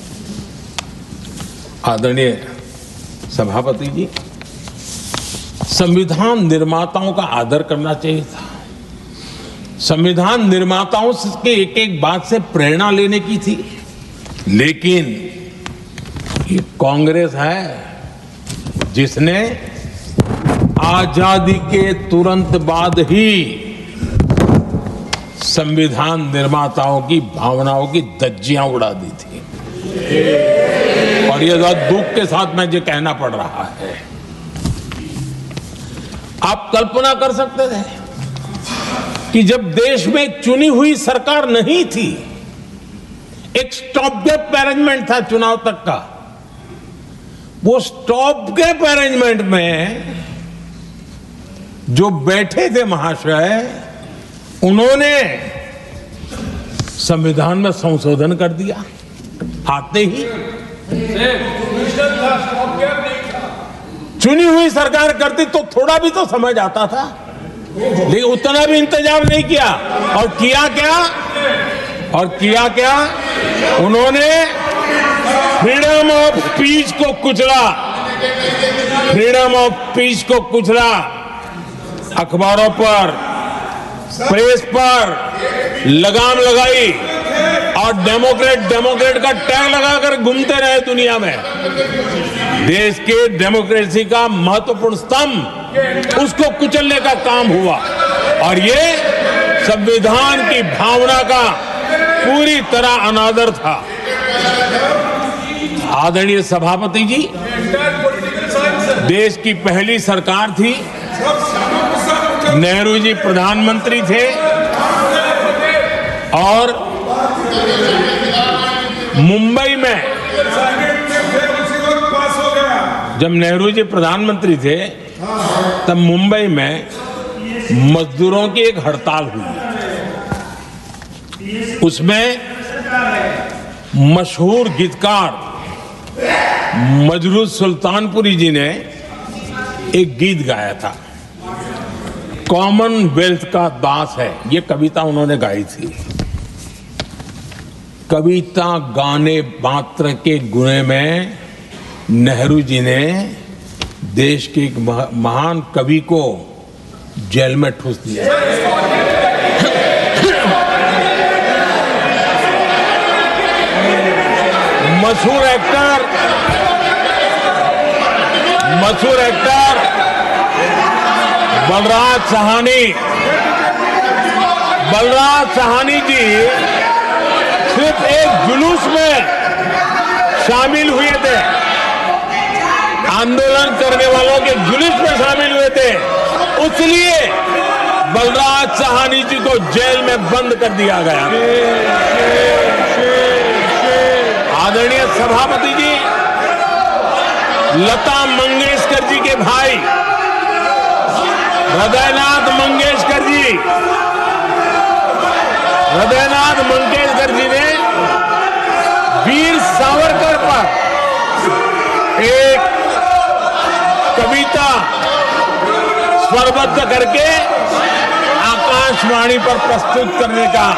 आदरणीय सभापति जी, संविधान निर्माताओं का आदर करना चाहिए था। संविधान निर्माताओं के एक एक बात से प्रेरणा लेने की थी, लेकिन ये कांग्रेस है जिसने आजादी के तुरंत बाद ही संविधान निर्माताओं की भावनाओं की धज्जियां उड़ा दी थी, और ये बहुत दुख के साथ मुझे कहना पड़ रहा है। आप कल्पना कर सकते थे कि जब देश में एक चुनी हुई सरकार नहीं थी, एक स्टॉप गैप अरेंजमेंट था चुनाव तक का, वो स्टॉप गैप अरेंजमेंट में जो बैठे थे महाशय, उन्होंने संविधान में संशोधन कर दिया आते ही। चुनी हुई सरकार करती तो थोड़ा भी तो समझ आता था, लेकिन उतना भी इंतजाम नहीं किया। और किया क्या उन्होंने फ्रीडम ऑफ स्पीच को कुचला, फ्रीडम ऑफ स्पीच को कुचला। अखबारों पर, प्रेस पर लगाम लगाई और डेमोक्रेट का टैग लगाकर घूमते रहे दुनिया में। देश के डेमोक्रेसी का महत्वपूर्ण स्तंभ, उसको कुचलने का काम हुआ, और ये संविधान की भावना का पूरी तरह अनादर था। आदरणीय सभापति जी, देश की पहली सरकार थी, नेहरू जी प्रधानमंत्री थे, और मुंबई में जब नेहरू जी प्रधानमंत्री थे, तब मुंबई में मजदूरों की एक हड़ताल हुई। उसमें मशहूर गीतकार मजरूह सुल्तानपुरी जी ने एक गीत गाया था, कॉमनवेल्थ का दास है। ये कविता उन्होंने गाई थी। कविता गाने मात्र के गुणे में नेहरू जी ने देश के एक महान कवि को जेल में ठूस दिया। मशहूर एक्टर बलराज साहनी जी सिर्फ एक जुलूस में शामिल हुए थे, आंदोलन करने वालों के जुलूस में शामिल हुए थे, इसलिए बलराज साहनी जी को जेल में बंद कर दिया गया। आदरणीय सभापति जी, लता मंगेशकर जी के भाई हृदयनाथ मंगेशकर जी ने वीर सावरकर पर एक कविता स्वरबद्ध करके आकाशवाणी पर प्रस्तुत करने का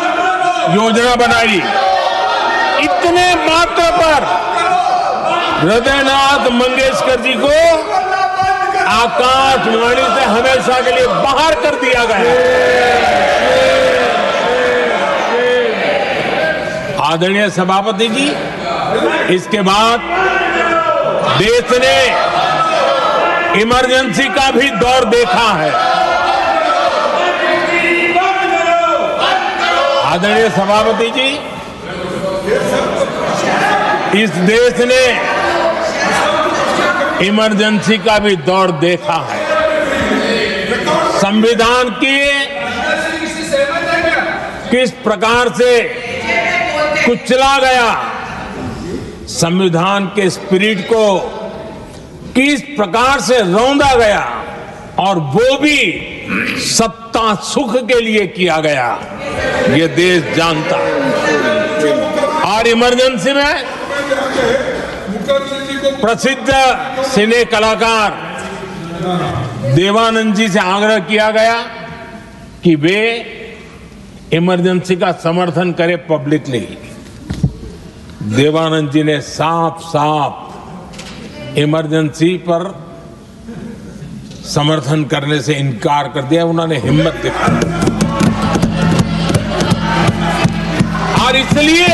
योजना बनाई। इतने मात्र पर हृदयनाथ मंगेशकर जी को आकाशवाणी से हमेशा के लिए बाहर कर दिया गया। आदरणीय सभापति जी, इसके बाद देश ने इमरजेंसी का भी दौर देखा है। आदरणीय सभापति जी, इस देश ने इमरजेंसी का भी दौर देखा है। संविधान की किस प्रकार से कुचला गया, संविधान के स्पिरिट को किस प्रकार से रौंदा गया, और वो भी सत्ता सुख के लिए किया गया, ये देश जानता है। और इमरजेंसी में प्रसिद्ध सिने कलाकार देवानंद जी से आग्रह किया गया कि वे इमरजेंसी का समर्थन करें पब्लिकली। देवानंद जी ने साफ साफ इमरजेंसी पर समर्थन करने से इनकार कर दिया। उन्होंने हिम्मत दिखाई, और इसलिए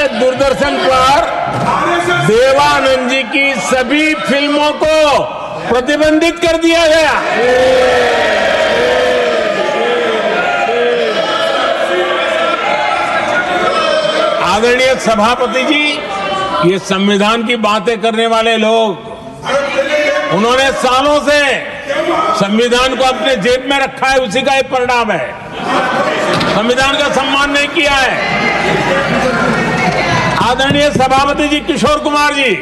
दूरदर्शन पर देवानंद जी की सभी फिल्मों को प्रतिबंधित कर दिया गया। आदरणीय सभापति जी, ये संविधान की बातें करने वाले लोग, उन्होंने सालों से संविधान को अपने जेब में रखा है, उसी का एक परिणाम है। संविधान का सम्मान नहीं किया है। आदरणीय सभापति जी किशोर कुमार जी,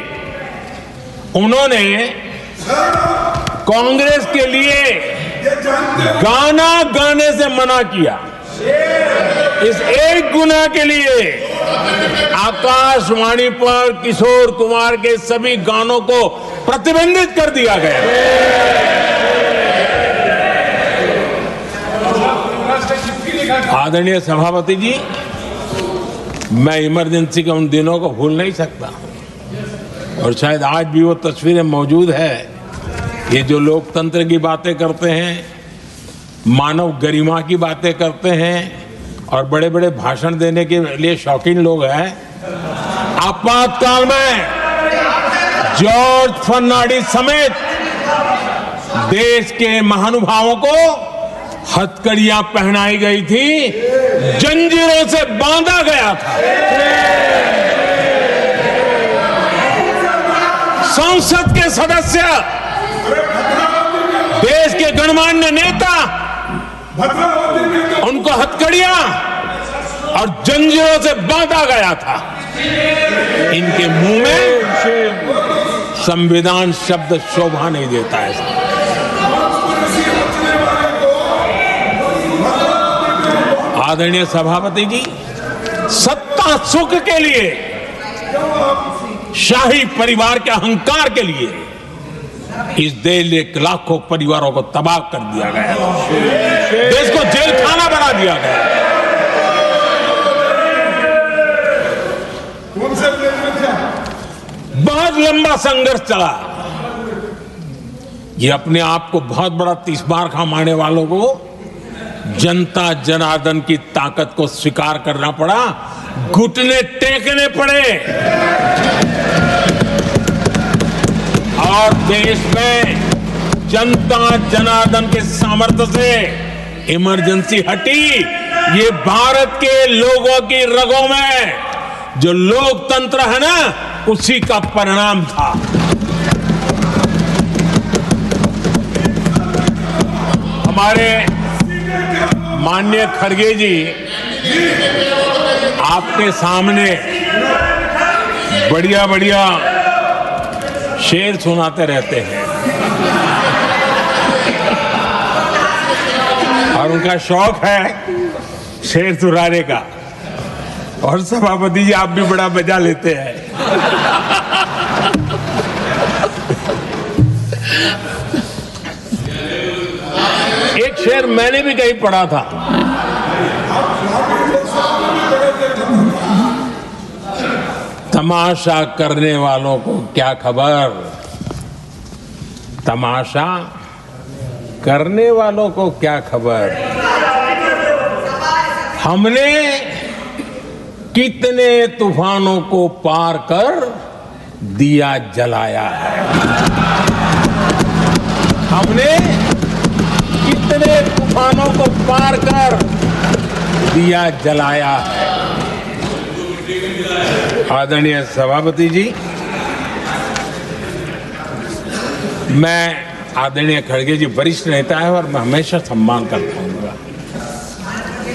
उन्होंने कांग्रेस के लिए गाना गाने से मना किया। इस एक गुनाह के लिए आकाशवाणी पर किशोर कुमार के सभी गानों को प्रतिबंधित कर दिया गया। आदरणीय सभापति जी, मैं इमरजेंसी के उन दिनों को भूल नहीं सकता, और शायद आज भी वो तस्वीरें मौजूद है। ये जो लोकतंत्र की बातें करते हैं, मानव गरिमा की बातें करते हैं, और बड़े बड़े भाषण देने के लिए शौकीन लोग हैं, आपातकाल में जॉर्ज फर्नांडिस समेत देश के महानुभावों को हथकड़ियां पहनाई गई थी, जंजीरों से बांधा गया था। संसद के सदस्य, देश के गणमान्य नेता, उनको हथकड़ियां और जंजीरों से बांधा गया था। इनके मुंह में संविधान शब्द शोभा नहीं देता है। आदरणीय सभापति जी, सत्ता सुख के लिए, शाही परिवार के अहंकार के लिए इस देश के लाखों परिवारों को तबाह कर दिया गया, देश को जेल खाना बना दिया गया। बहुत लंबा संघर्ष चला। ये अपने आप को बहुत बड़ा 30 बार खा मारने वालों को जनता जनार्दन की ताकत को स्वीकार करना पड़ा, घुटने टेकने पड़े और देश में जनता जनार्दन के सामर्थ्य से इमरजेंसी हटी। ये भारत के लोगों की रगों में जो लोकतंत्र है ना, उसी का परिणाम था। हमारे माननीय खड़गे जी आपके सामने बढ़िया बढ़िया शेर सुनाते रहते हैं और उनका शौक है शेर सुनाने का। और सभापति जी आप भी बड़ा मजा लेते हैं। एक शेर मैंने भी कहीं पढ़ा था, तमाशा करने वालों को क्या खबर, तमाशा करने वालों को क्या खबर, हमने कितने तूफानों को पार कर दिया जलाया है, हमने कितने तूफानों को पार कर दिया जलाया है। आदरणीय सभापति जी, मैं आदरणीय खड़गे जी वरिष्ठ नेता है और मैं हमेशा सम्मान करता हूँ उनका।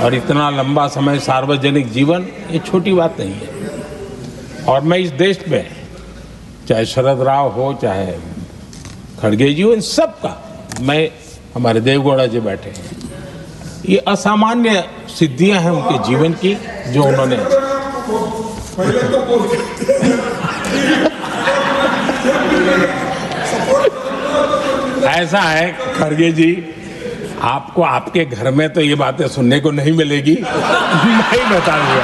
और इतना लंबा समय सार्वजनिक जीवन ये छोटी बात नहीं है। और मैं इस देश में चाहे शरद राव हो चाहे खड़गे जी हो, इन सब का, मैं हमारे देवगौड़ा जी बैठे हैं, ये असामान्य सिद्धियां हैं उनके जीवन की जो उन्होंने ऐसा है खड़गे जी, आपको आपके घर में तो ये बातें सुनने को नहीं मिलेगी, नहीं बता दूंगा।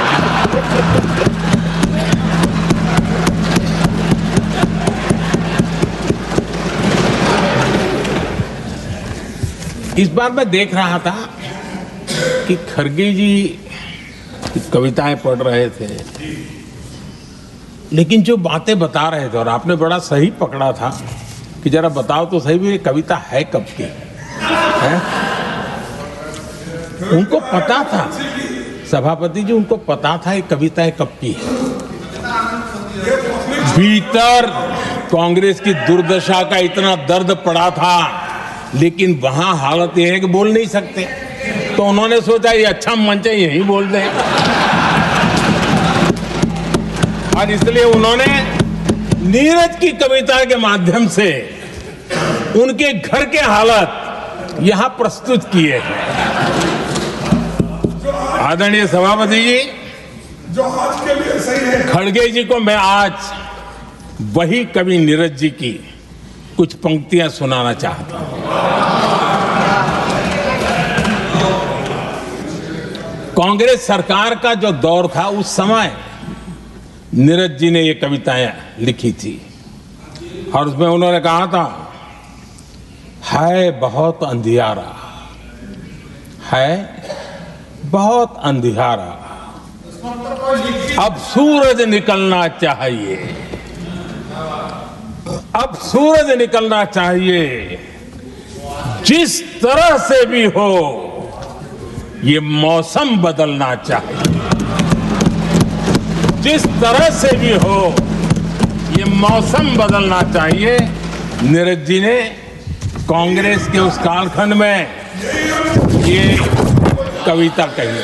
इस बार मैं देख रहा था कि खड़गे जी कविताएं पढ़ रहे थे, लेकिन जो बातें बता रहे थे, और आपने बड़ा सही पकड़ा था कि जरा बताओ तो सही भी ये कविता है कब की है? उनको पता था, सभापति जी उनको पता था ये कविता कब की है। भीतर कांग्रेस की दुर्दशा का इतना दर्द पड़ा था, लेकिन वहां हालत यह है कि बोल नहीं सकते, तो उन्होंने सोचा ये अच्छा मंच है, यही बोल दें। और इसलिए उन्होंने नीरज की कविता के माध्यम से उनके घर के हालात यहां प्रस्तुत किए हैं। आदरणीय सभापति जी, जो आज के लिए सही है, खड़गे जी को मैं आज वही कवि नीरज जी की कुछ पंक्तियां सुनाना चाहता हूं। कांग्रेस सरकार का जो दौर था उस समय नीरज जी ने ये कविताएं लिखी थी और उसमें उन्होंने कहा था, है बहुत अंधियारा, है बहुत अंधियारा, अब सूरज निकलना चाहिए, अब सूरज निकलना चाहिए, जिस तरह से भी हो ये मौसम बदलना चाहिए, जिस तरह से भी हो ये मौसम बदलना चाहिए। नीरज जी ने कांग्रेस के उस कालखंड में ये कविता कही।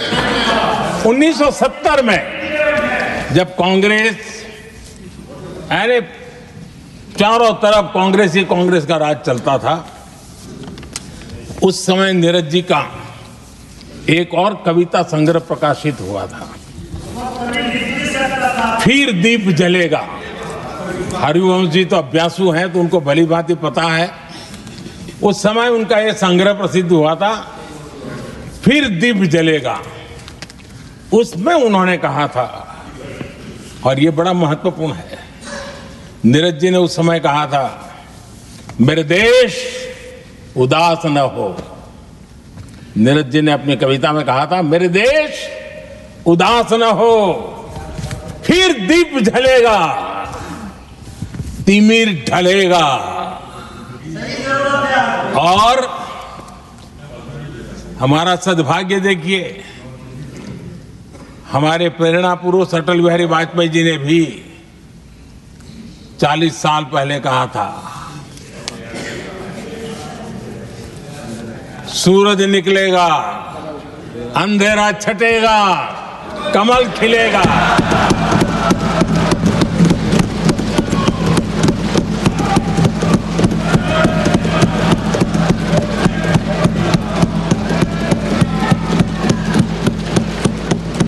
1970 में जब कांग्रेस, अरे चारों तरफ कांग्रेस का राज चलता था, उस समय नीरज जी का एक और कविता संग्रह प्रकाशित हुआ था, फिर दीप जलेगा। हरिवंश जी तो अभ्यासु हैं तो उनको भली भांति पता है। उस समय उनका यह संग्रह प्रसिद्ध हुआ था, फिर दीप जलेगा। उसमें उन्होंने कहा था, और यह बड़ा महत्वपूर्ण है, नीरज जी ने उस समय कहा था, मेरे देश उदास न हो। नीरज जी ने अपनी कविता में कहा था, मेरे देश उदास न हो, फिर दीप जलेगा, तिमिर ढलेगा। और हमारा सद्भाग्य देखिए, हमारे प्रेरणा पुरुष अटल बिहारी वाजपेयी जी ने भी 40 साल पहले कहा था, सूरज निकलेगा, अंधेरा छटेगा, कमल खिलेगा।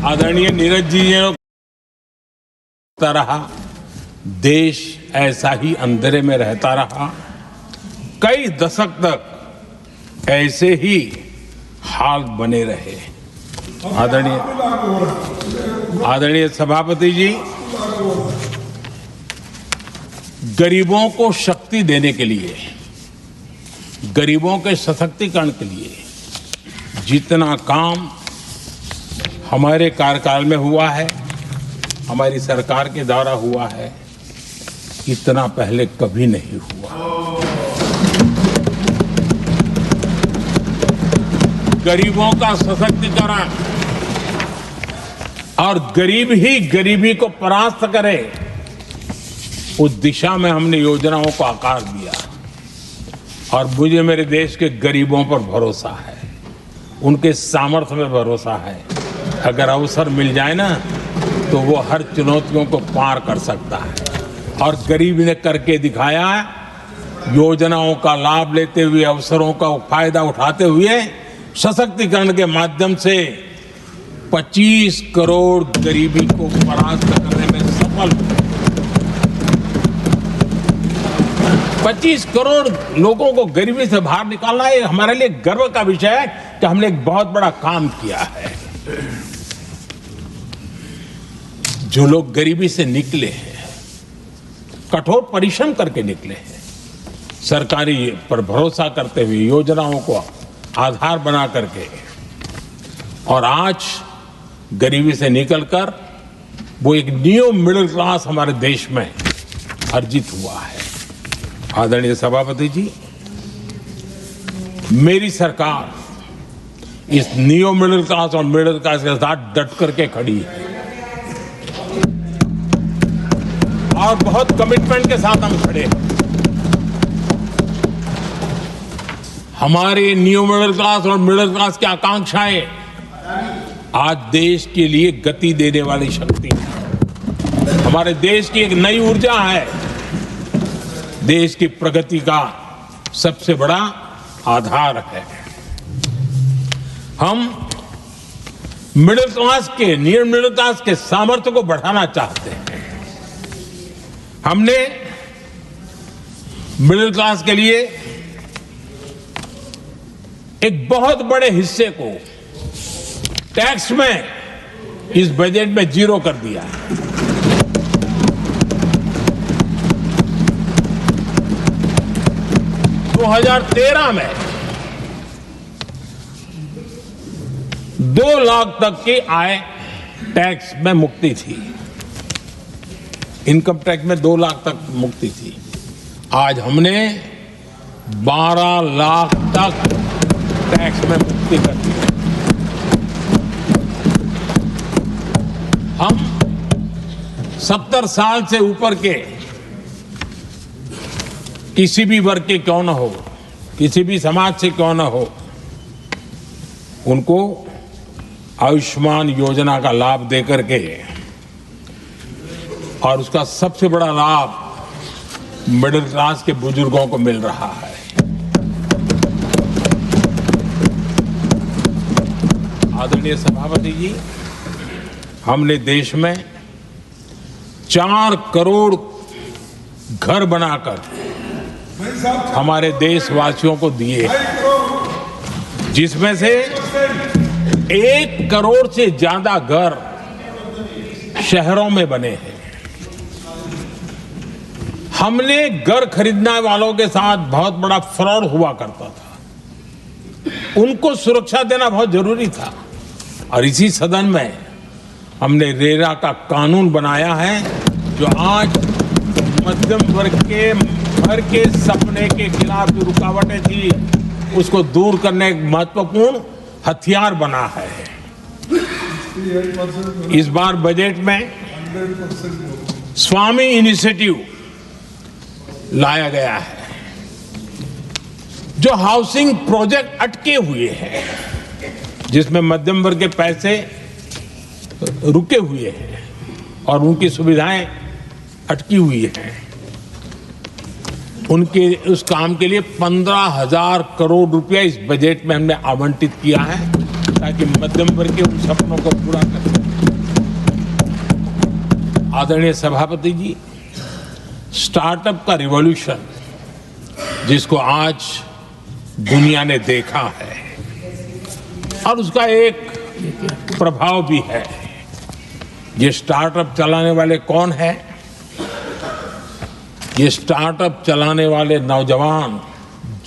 आदरणीय नीरज जी ने रहा, देश ऐसा ही अंधेरे में रहता रहा, कई दशक तक ऐसे ही हाल बने रहे। आदरणीय सभापति जी, गरीबों को शक्ति देने के लिए, गरीबों के सशक्तिकरण के लिए जितना काम हमारे कार्यकाल में हुआ है, हमारी सरकार के द्वारा हुआ है, इतना पहले कभी नहीं हुआ। गरीबों का सशक्तिकरण और गरीब ही गरीबी को परास्त करे, उस दिशा में हमने योजनाओं को आकार दिया। और मुझे मेरे देश के गरीबों पर भरोसा है, उनके सामर्थ्य में भरोसा है। अगर अवसर मिल जाए ना, तो वो हर चुनौतियों को पार कर सकता है। और गरीब ने करके दिखाया, योजनाओं का लाभ लेते हुए, अवसरों का फायदा उठाते हुए, सशक्तिकरण के माध्यम से 25 करोड़ गरीबी को परास्त करने में सफल हुए। 25 करोड़ लोगों को गरीबी से बाहर निकालना, ये हमारे लिए गर्व का विषय है कि हमने एक बहुत बड़ा काम किया है। जो लोग गरीबी से निकले हैं, कठोर परिश्रम करके निकले हैं, सरकारी पर भरोसा करते हुए, योजनाओं को आधार बना करके, और आज गरीबी से निकलकर वो एक न्यू मिडिल क्लास हमारे देश में अर्जित हुआ है। आदरणीय सभापति जी, मेरी सरकार इस न्यू मिडिल क्लास और मिडिल क्लास के साथ डट करके खड़ी है और बहुत कमिटमेंट के साथ हम खड़े हैं। हमारे न्यू मिडिल क्लास और मिडिल क्लास की आकांक्षाएं आज देश के लिए गति देने वाली शक्ति है। हमारे देश की एक नई ऊर्जा है, देश की प्रगति का सबसे बड़ा आधार है। हम मिडिल क्लास के, न्यू मिडिल क्लास के सामर्थ्य को बढ़ाना चाहते हैं। हमने मिडिल क्लास के लिए एक बहुत बड़े हिस्से को टैक्स में इस बजट में जीरो कर दिया है। तो 2013 में 2 लाख तक की आय टैक्स में मुक्ति थी, इनकम टैक्स में 2 लाख तक मुक्ति थी। आज हमने 12 लाख तक टैक्स में मुक्ति कर दी। हम 70 साल से ऊपर के किसी भी वर्ग के क्यों न हो, किसी भी समाज से क्यों न हो, उनको आयुष्मान योजना का लाभ देकर के, और उसका सबसे बड़ा लाभ मिडिल क्लास के बुजुर्गों को मिल रहा है। आदरणीय सभापति जी, हमने देश में 4 करोड़ घर बनाकर हमारे देशवासियों को दिए, जिसमें से 1 करोड़ से ज्यादा घर शहरों में बने हैं। हमने घर खरीदने वालों के साथ बहुत बड़ा फ्रॉड हुआ करता था, उनको सुरक्षा देना बहुत जरूरी था। और इसी सदन में हमने रेरा का कानून बनाया है, जो आज मध्यम वर्ग के घर के सपने के खिलाफ जो रुकावटें थी उसको दूर करने एक महत्वपूर्ण हथियार बना है। इस बार बजट में स्वामी इनिशिएटिव लाया गया है, जो हाउसिंग प्रोजेक्ट अटके हुए हैं, जिसमें मध्यम वर्ग के पैसे रुके हुए हैं और उनकी सुविधाएं अटकी हुई हैं। उनके उस काम के लिए 15,000 करोड़ रुपया इस बजट में हमने आवंटित किया है, ताकि मध्यम वर्ग के उन सपनों को पूरा कर सकें। आदरणीय सभापति जी, स्टार्टअप का रिवॉल्यूशन जिसको आज दुनिया ने देखा है, और उसका एक प्रभाव भी है। ये स्टार्टअप चलाने वाले कौन है? ये स्टार्टअप चलाने वाले नौजवान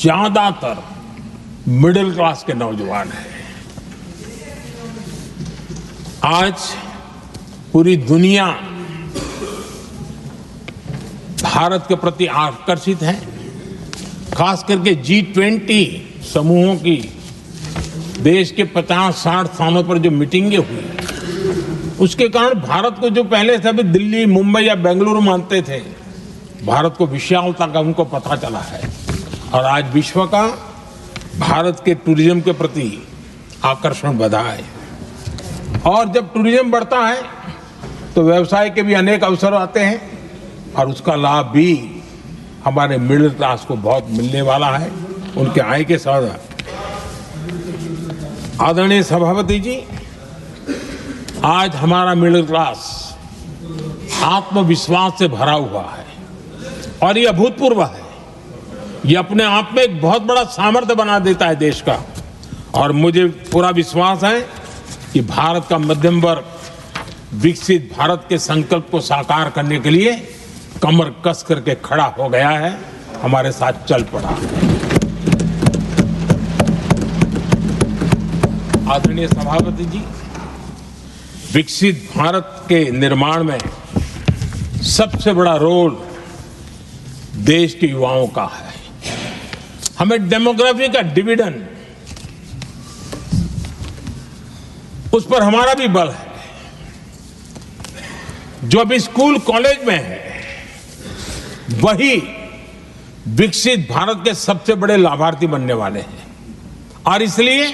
ज्यादातर मिडिल क्लास के नौजवान हैं। आज पूरी दुनिया भारत के प्रति आकर्षित है, खास करके G20 समूहों की देश के 50-60 स्थानों पर जो मीटिंगें हुई, उसके कारण भारत को जो पहले सभी दिल्ली, मुंबई या बेंगलुरु मानते थे, भारत को विशालता का उनको पता चला है। और आज विश्व का भारत के टूरिज्म के प्रति आकर्षण बढ़ा है। और जब टूरिज्म बढ़ता है तो व्यवसाय के भी अनेक अवसर आते हैं, और उसका लाभ भी हमारे मिडिल क्लास को बहुत मिलने वाला है, उनके आय के साथ। आदरणीय सभापति जी, आज हमारा मिडिल क्लास आत्मविश्वास से भरा हुआ है, और ये अभूतपूर्व है। ये अपने आप में एक बहुत बड़ा सामर्थ्य बना देता है देश का। और मुझे पूरा विश्वास है कि भारत का मध्यम वर्ग विकसित भारत के संकल्प को साकार करने के लिए कमर कस करके खड़ा हो गया है, हमारे साथ चल पड़ा है। आदरणीय सभापति जी, विकसित भारत के निर्माण में सबसे बड़ा रोल देश के युवाओं का है। हमें डेमोग्राफी का डिविडेंड, उस पर हमारा भी बल है। जो अभी स्कूल कॉलेज में है, वही विकसित भारत के सबसे बड़े लाभार्थी बनने वाले हैं। और इसलिए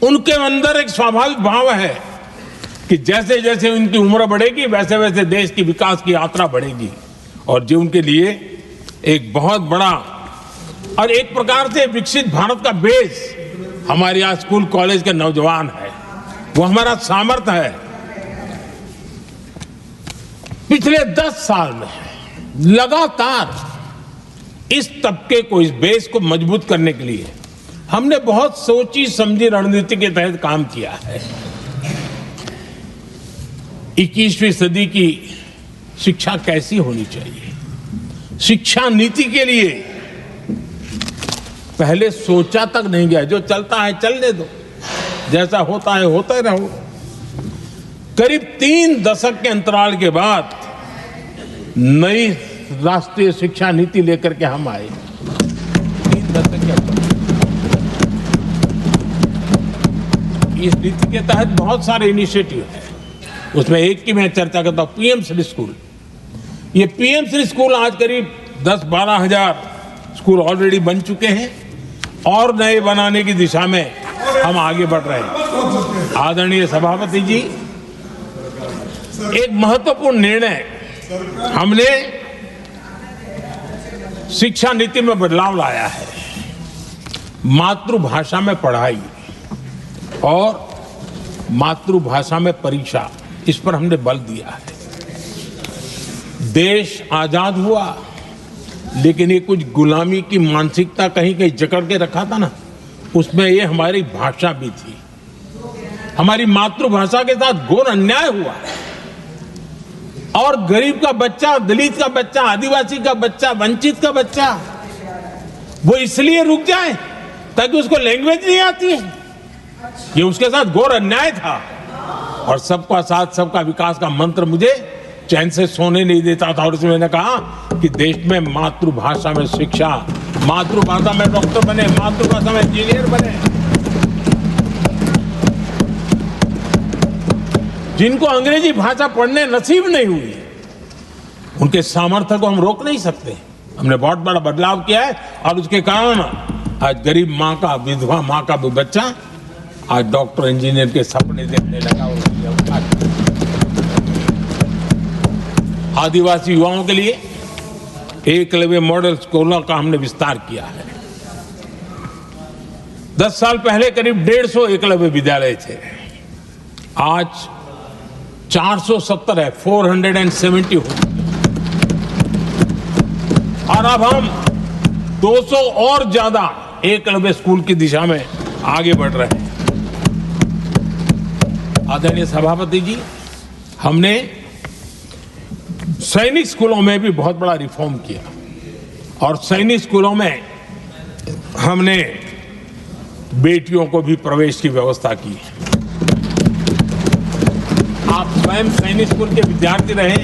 उनके अंदर एक स्वाभाविक भाव है कि जैसे जैसे उनकी उम्र बढ़ेगी, वैसे वैसे देश की विकास की यात्रा बढ़ेगी। और जो उनके लिए एक बहुत बड़ा और एक प्रकार से विकसित भारत का बेस हमारे यहाँ स्कूल कॉलेज के नौजवान है, वो हमारा सामर्थ्य है। पिछले 10 साल में लगातार इस तबके को, इस बेस को मजबूत करने के लिए हमने बहुत सोची समझी रणनीति के तहत काम किया है। 21वीं सदी की शिक्षा कैसी होनी चाहिए, शिक्षा नीति के लिए पहले सोचा तक नहीं गया। जो चलता है चलने दो, जैसा होता है होते रहो। करीब 3 दशक के अंतराल के बाद नई राष्ट्रीय शिक्षा नीति लेकर के हम आए। 3 दशक के अंतराल। इस नीति के तहत बहुत सारे इनिशिएटिव हैं। उसमें एक की मैं चर्चा करता हूं, पीएम श्री स्कूल। ये पीएम श्री स्कूल आज करीब 10-12 हजार स्कूल ऑलरेडी बन चुके हैं, और नए बनाने की दिशा में हम आगे बढ़ रहे हैं। आदरणीय सभापति जी, एक महत्वपूर्ण निर्णय हमने शिक्षा नीति में बदलाव लाया है। मातृभाषा में पढ़ाई और मातृभाषा में परीक्षा, इस पर हमने बल दिया है। देश आजाद हुआ, लेकिन ये कुछ गुलामी की मानसिकता कहीं कहीं जकड़ के रखा था ना, उसमें ये हमारी भाषा भी थी। हमारी मातृभाषा के साथ घोर अन्याय हुआ, और गरीब का बच्चा, दलित का बच्चा, आदिवासी का बच्चा, वंचित का बच्चा वो इसलिए रुक जाए ताकि उसको लैंग्वेज नहीं आती है। ये उसके साथ घोर अन्याय था। और सबका साथ सबका विकास का मंत्र मुझे चैन से सोने नहीं देता था। और इसमें मैंने कहा कि देश में मातृभाषा में शिक्षा, मातृभाषा में डॉक्टर बने, मातृभाषा में इंजीनियर बने। जिनको अंग्रेजी भाषा पढ़ने नसीब नहीं हुई, उनके सामर्थ्य को हम रोक नहीं सकते। हमने बहुत बड़ा बदलाव किया है और उसके कारण आज गरीब माँ का, विधवा माँ का भी बच्चा आज डॉक्टर इंजीनियर के सपने देखने लगा। आदिवासी युवाओं के लिए एकलव्य मॉडल स्कूलों का हमने विस्तार किया है। 10 साल पहले करीब 150 एकलव्य विद्यालय थे, आज 470 है, 470 हो चुके। और अब हम 200 और ज्यादा एकलव्य स्कूल की दिशा में आगे बढ़ रहे हैं। आदरणीय सभापति जी, हमने सैनिक स्कूलों में भी बहुत बड़ा रिफॉर्म किया और सैनिक स्कूलों में हमने बेटियों को भी प्रवेश की व्यवस्था की। आप स्वयं सैनिक स्कूल के विद्यार्थी रहे।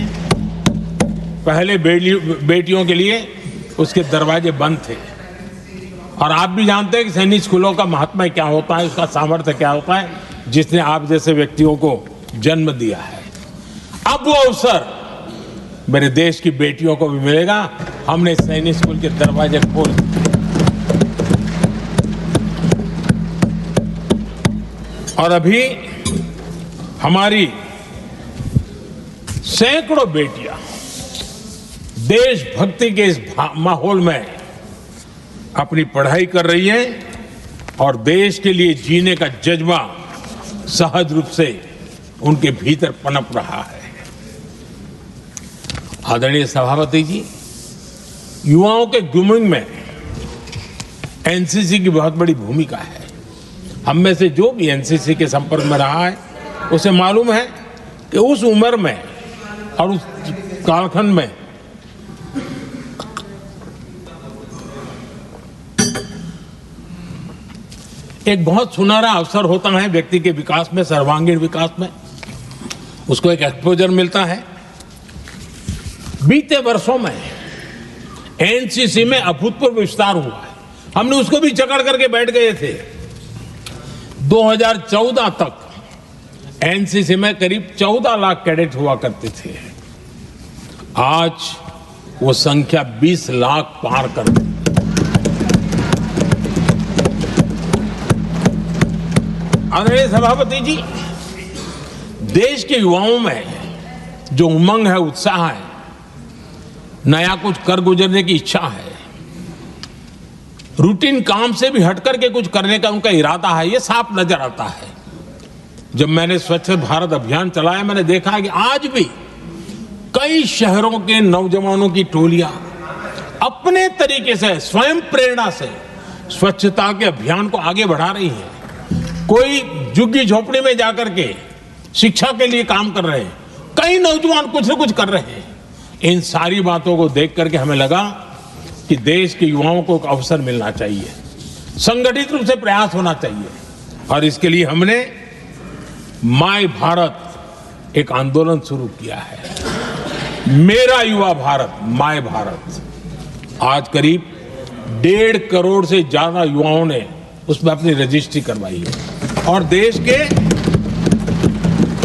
पहले बेटियों के लिए उसके दरवाजे बंद थे और आप भी जानते हैं कि सैनिक स्कूलों का महात्मा क्या होता है, उसका सामर्थ्य क्या होता है, जिसने आप जैसे व्यक्तियों को जन्म दिया है। अब वो अवसर मेरे देश की बेटियों को भी मिलेगा। हमने सैनिक स्कूल के दरवाजे खोल दिए और अभी हमारी सैकड़ों बेटियां देशभक्ति के इस माहौल में अपनी पढ़ाई कर रही हैं और देश के लिए जीने का जज्बा सहज रूप से उनके भीतर पनप रहा है। आदरणीय सभापति जी, युवाओं के ग्रूमिंग में एनसीसी की बहुत बड़ी भूमिका है। हम में से जो भी एनसीसी के संपर्क में रहा है उसे मालूम है कि उस उम्र में और उस कालखंड में एक बहुत सुनहरा अवसर होता है व्यक्ति के विकास में, सर्वांगीण विकास में। उसको एक एक्सपोजर मिलता है। बीते वर्षों में एनसीसी में अभूतपूर्व विस्तार हुआ है। हमने उसको भी चकड़ करके बैठ गए थे। 2014 तक एनसीसी में करीब 14 लाख कैडेट हुआ करते थे। आज वो संख्या 20 लाख पार कर गई। आदरणीय सभापति जी, देश के युवाओं में जो उमंग है, उत्साह है, नया कुछ कर गुजरने की इच्छा है, रूटीन काम से भी हटकर के कुछ करने का उनका इरादा है, ये साफ नजर आता है। जब मैंने स्वच्छ भारत अभियान चलाया, मैंने देखा है कि आज भी कई शहरों के नौजवानों की टोलियां अपने तरीके से, स्वयं प्रेरणा से स्वच्छता के अभियान को आगे बढ़ा रही हैं। कोई झुग्गी झोपड़ी में जाकर के शिक्षा के लिए काम कर रहे हैं, कई नौजवान कुछ न कुछ कर रहे हैं। इन सारी बातों को देख करके हमें लगा कि देश के युवाओं को एक अवसर मिलना चाहिए, संगठित रूप से प्रयास होना चाहिए। और इसके लिए हमने माय भारत एक आंदोलन शुरू किया है। मेरा युवा भारत, माय भारत। आज करीब 1.5 करोड़ से ज्यादा युवाओं ने उसमें अपनी रजिस्ट्री करवाई है और देश के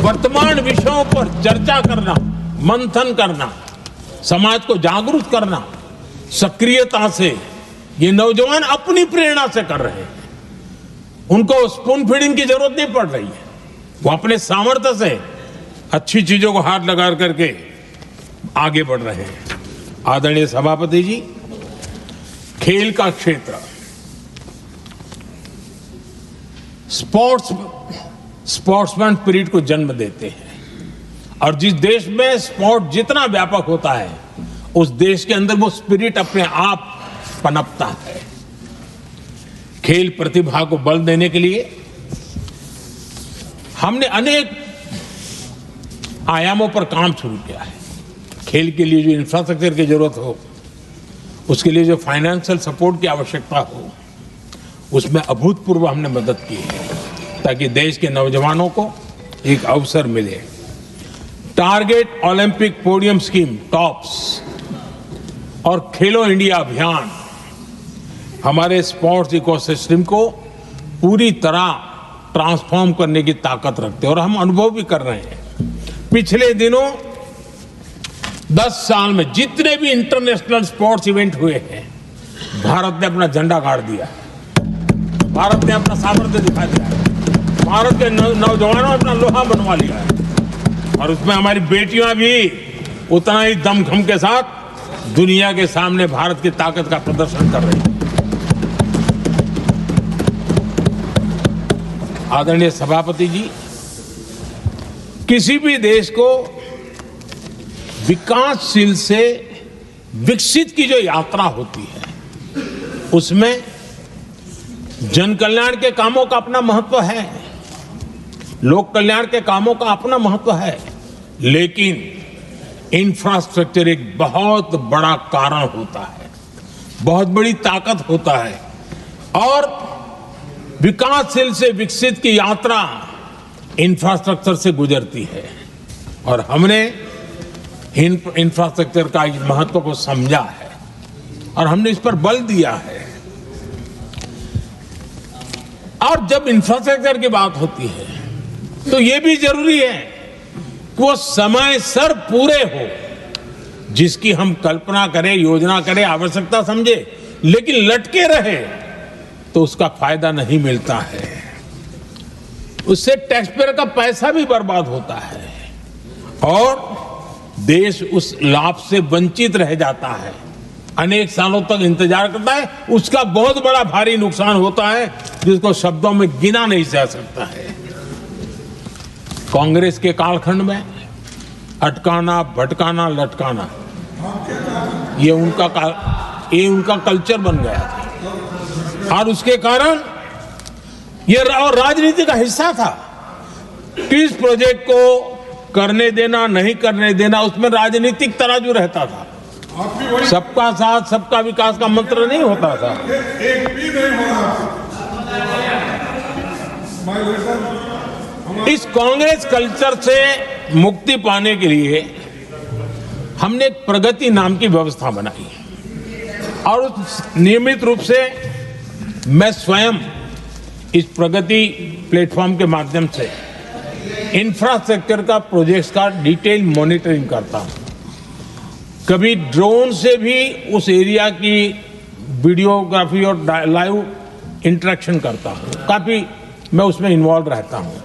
वर्तमान विषयों पर चर्चा करना, मंथन करना, समाज को जागरूक करना, सक्रियता से ये नौजवान अपनी प्रेरणा से कर रहे हैं। उनको स्पून फीडिंग की जरूरत नहीं पड़ रही है। वो अपने सामर्थ्य से अच्छी चीजों को हाथ लगा करके आगे बढ़ रहे हैं। आदरणीय सभापति जी, खेल का क्षेत्र स्पोर्ट्समैन स्पिरिट को जन्म देते हैं और जिस देश में स्पोर्ट जितना व्यापक होता है, उस देश के अंदर वो स्पिरिट अपने आप पनपता है। खेल प्रतिभा को बल देने के लिए हमने अनेक आयामों पर काम शुरू किया है। खेल के लिए जो इंफ्रास्ट्रक्चर की जरूरत हो, उसके लिए जो फाइनेंशियल सपोर्ट की आवश्यकता हो, उसमें अभूतपूर्व हमने मदद की है ताकि देश के नौजवानों को एक अवसर मिले। Target Olympic podium scheme tops और खेलो इंडिया अभियान हमारे स्पोर्ट्स इकोसिस्टम को पूरी तरह ट्रांसफॉर्म करने की ताकत रखते हैं और हम अनुभव भी कर रहे हैं। पिछले दिनों 10 साल में जितने भी इंटरनेशनल स्पोर्ट्स इवेंट हुए हैं, भारत ने अपना झंडा गाड़ दिया, भारत ने अपना सामर्थ्य दिखा दिया, भारत के नौजवानों ने अपना लोहा बनवा लिया है और उसमें हमारी बेटियां भी उतना ही दमखम के साथ दुनिया के सामने भारत की ताकत का प्रदर्शन कर रही है। आदरणीय सभापति जी, किसी भी देश को विकासशील से विकसित की जो यात्रा होती है, उसमें जन कल्याण के कामों का अपना महत्व है, लोक कल्याण के कामों का अपना महत्व है, लेकिन इंफ्रास्ट्रक्चर एक बहुत बड़ा कारण होता है, बहुत बड़ी ताकत होता है और विकासशील से विकसित की यात्रा इंफ्रास्ट्रक्चर से गुजरती है और हमने इंफ्रास्ट्रक्चर का महत्व को समझा है और हमने इस पर बल दिया है। और जब इंफ्रास्ट्रक्चर की बात होती है तो यह भी जरूरी है कि वो समय सर पूरे हो, जिसकी हम कल्पना करें, योजना करें, आवश्यकता समझे, लेकिन लटके रहे तो उसका फायदा नहीं मिलता है, उससे टैक्स पेयर का पैसा भी बर्बाद होता है और देश उस लाभ से वंचित रह जाता है, अनेक सालों तक इंतजार करता है, उसका बहुत बड़ा भारी नुकसान होता है जिसको शब्दों में गिना नहीं जा सकता है। कांग्रेस के कालखंड में अटकाना, भटकाना, लटकाना ये उनका कल्चर बन गया था और उसके कारण ये राजनीति का हिस्सा था। किस प्रोजेक्ट को करने देना, नहीं करने देना, उसमें राजनीतिक तराजू रहता था। सबका साथ सबका विकास का मंत्र नहीं होता था। एक भी नहीं होना। इस कांग्रेस कल्चर से मुक्ति पाने के लिए हमने एक प्रगति नाम की व्यवस्था बनाई और नियमित रूप से मैं स्वयं इस प्रगति प्लेटफॉर्म के माध्यम से इंफ्रास्ट्रक्चर का प्रोजेक्ट्स का डिटेल मॉनिटरिंग करता हूं। कभी ड्रोन से भी उस एरिया की वीडियोग्राफी और लाइव इंटरेक्शन करता हूं, काफी मैं उसमें इन्वॉल्व रहता हूं।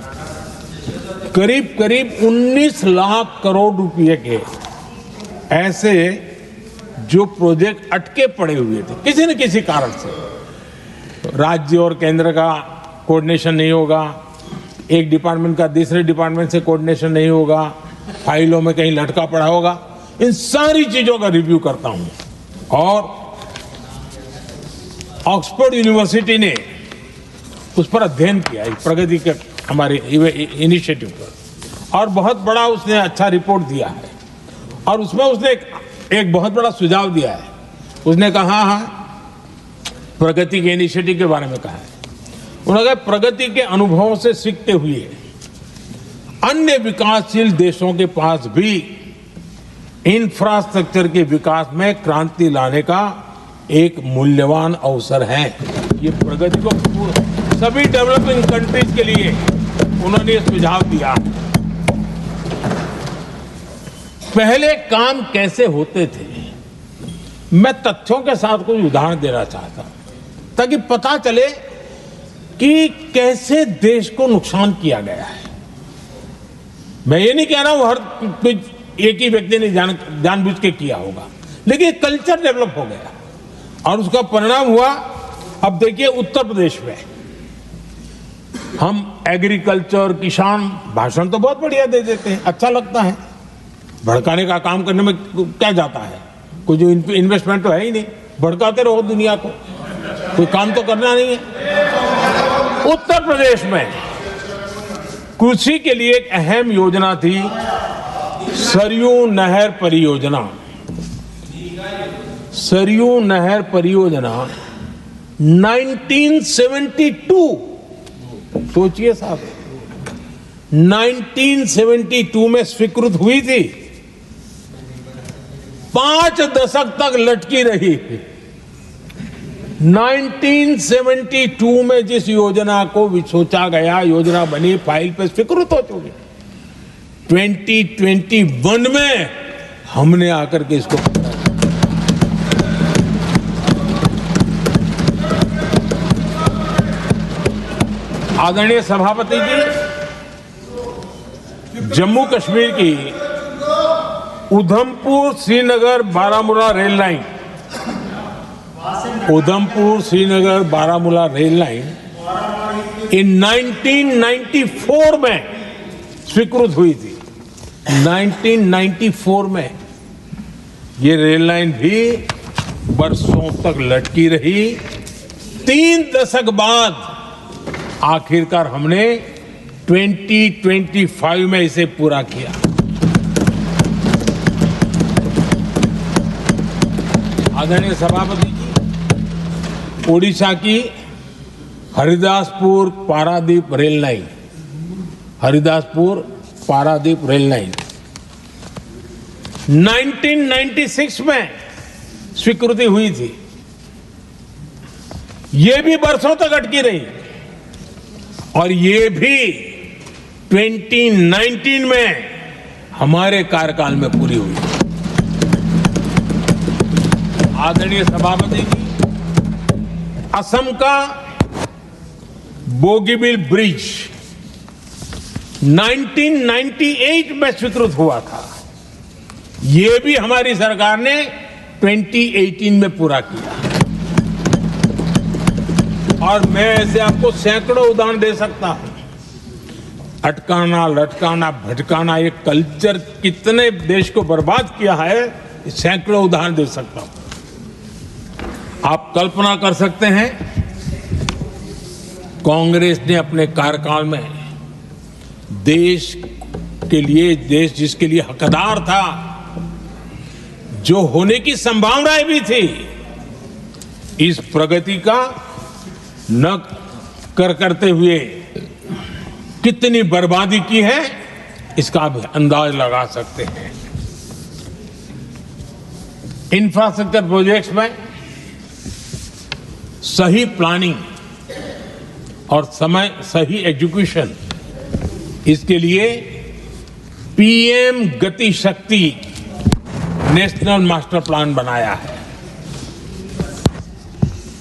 करीब करीब 19 लाख करोड़ रुपए के ऐसे जो प्रोजेक्ट अटके पड़े हुए थे किसी न किसी कारण से, राज्य और केंद्र का कोऑर्डिनेशन नहीं होगा, एक डिपार्टमेंट का दूसरे डिपार्टमेंट से कोऑर्डिनेशन नहीं होगा, फाइलों में कहीं लटका पड़ा होगा, इन सारी चीजों का रिव्यू करता हूं और ऑक्सफोर्ड यूनिवर्सिटी ने उस पर अध्ययन किया इस प्रगति के हमारे इनिशिएटिव पर और बहुत बड़ा उसने अच्छा रिपोर्ट दिया है और उसमें उसने एक बहुत बड़ा सुझाव दिया है। उसने कहा प्रगति के इनिशिएटिव के बारे में कहा है, उन्होंने कहा प्रगति के अनुभवों से सीखते हुए अन्य विकासशील देशों के पास भी इंफ्रास्ट्रक्चर के विकास में क्रांति लाने का एक मूल्यवान अवसर है। ये प्रगति को सभी डेवलपिंग कंट्रीज के लिए उन्होंने सुझाव दिया। पहले काम कैसे होते थे, मैं तथ्यों के साथ कोई उदाहरण देना चाहता हूं ताकि पता चले कि कैसे देश को नुकसान किया गया है। मैं ये नहीं कह रहा हूं हर कोई एक ही व्यक्ति ने जानबूझ के किया होगा, लेकिन कल्चर डेवलप हो गया और उसका परिणाम हुआ। अब देखिए उत्तर प्रदेश में हम एग्रीकल्चर, किसान, भाषण तो बहुत बढ़िया दे देते हैं, अच्छा लगता है, भड़काने का काम करने में क्या जाता है, कोई जो इन्वेस्टमेंट तो है ही नहीं, भड़काते रहो दुनिया को, कोई काम तो करना नहीं है। उत्तर प्रदेश में कृषि के लिए एक अहम योजना थी सरयू नहर परियोजना, सरयू नहर परियोजना 1972, सोचिए साहब, 1972 में स्वीकृत हुई थी, 5 दशक तक लटकी रही। 1972 में जिस योजना को सोचा गया, योजना बनी, फाइल पे स्वीकृत हो चुकी, 2021 में हमने आकर के इसको आदरणीय सभापति जी, जम्मू कश्मीर की Udhampur Srinagar Baramulla rail line, Udhampur Srinagar Baramulla rail line in 1994 में स्वीकृत हुई थी। 1994 में ये रेल लाइन भी बरसों तक लटकी रही। 3 दशक बाद आखिरकार हमने 2025 में इसे पूरा किया। आदरणीय सभापति जी, ओडिशा की Haridaspur Paradip rail line, Haridaspur Paradip rail line 1996 में स्वीकृति हुई थी। ये भी बरसों तक अटकी रही और ये भी 2019 में हमारे कार्यकाल में पूरी हुई। आदरणीय सभापति जी, असम का बोगीबिल ब्रिज 1998 में स्वीकृत हुआ था। ये भी हमारी सरकार ने 2018 में पूरा किया। और मैं ऐसे आपको सैकड़ों उदाहरण दे सकता हूं। अटकाना, लटकाना, भटकाना, ये कल्चर कितने देश को बर्बाद किया है, सैकड़ों उदाहरण दे सकता हूं। आप कल्पना कर सकते हैं, कांग्रेस ने अपने कार्यकाल में देश के लिए, देश जिसके लिए हकदार था, जो होने की संभावनाएं भी थी, इस प्रगति का न करते हुए कितनी बर्बादी की है, इसका आप अंदाज लगा सकते हैं। इंफ्रास्ट्रक्चर प्रोजेक्ट्स में सही प्लानिंग और सही एग्जीक्यूशन, इसके लिए पीएम गति शक्ति नेशनल मास्टर प्लान बनाया है।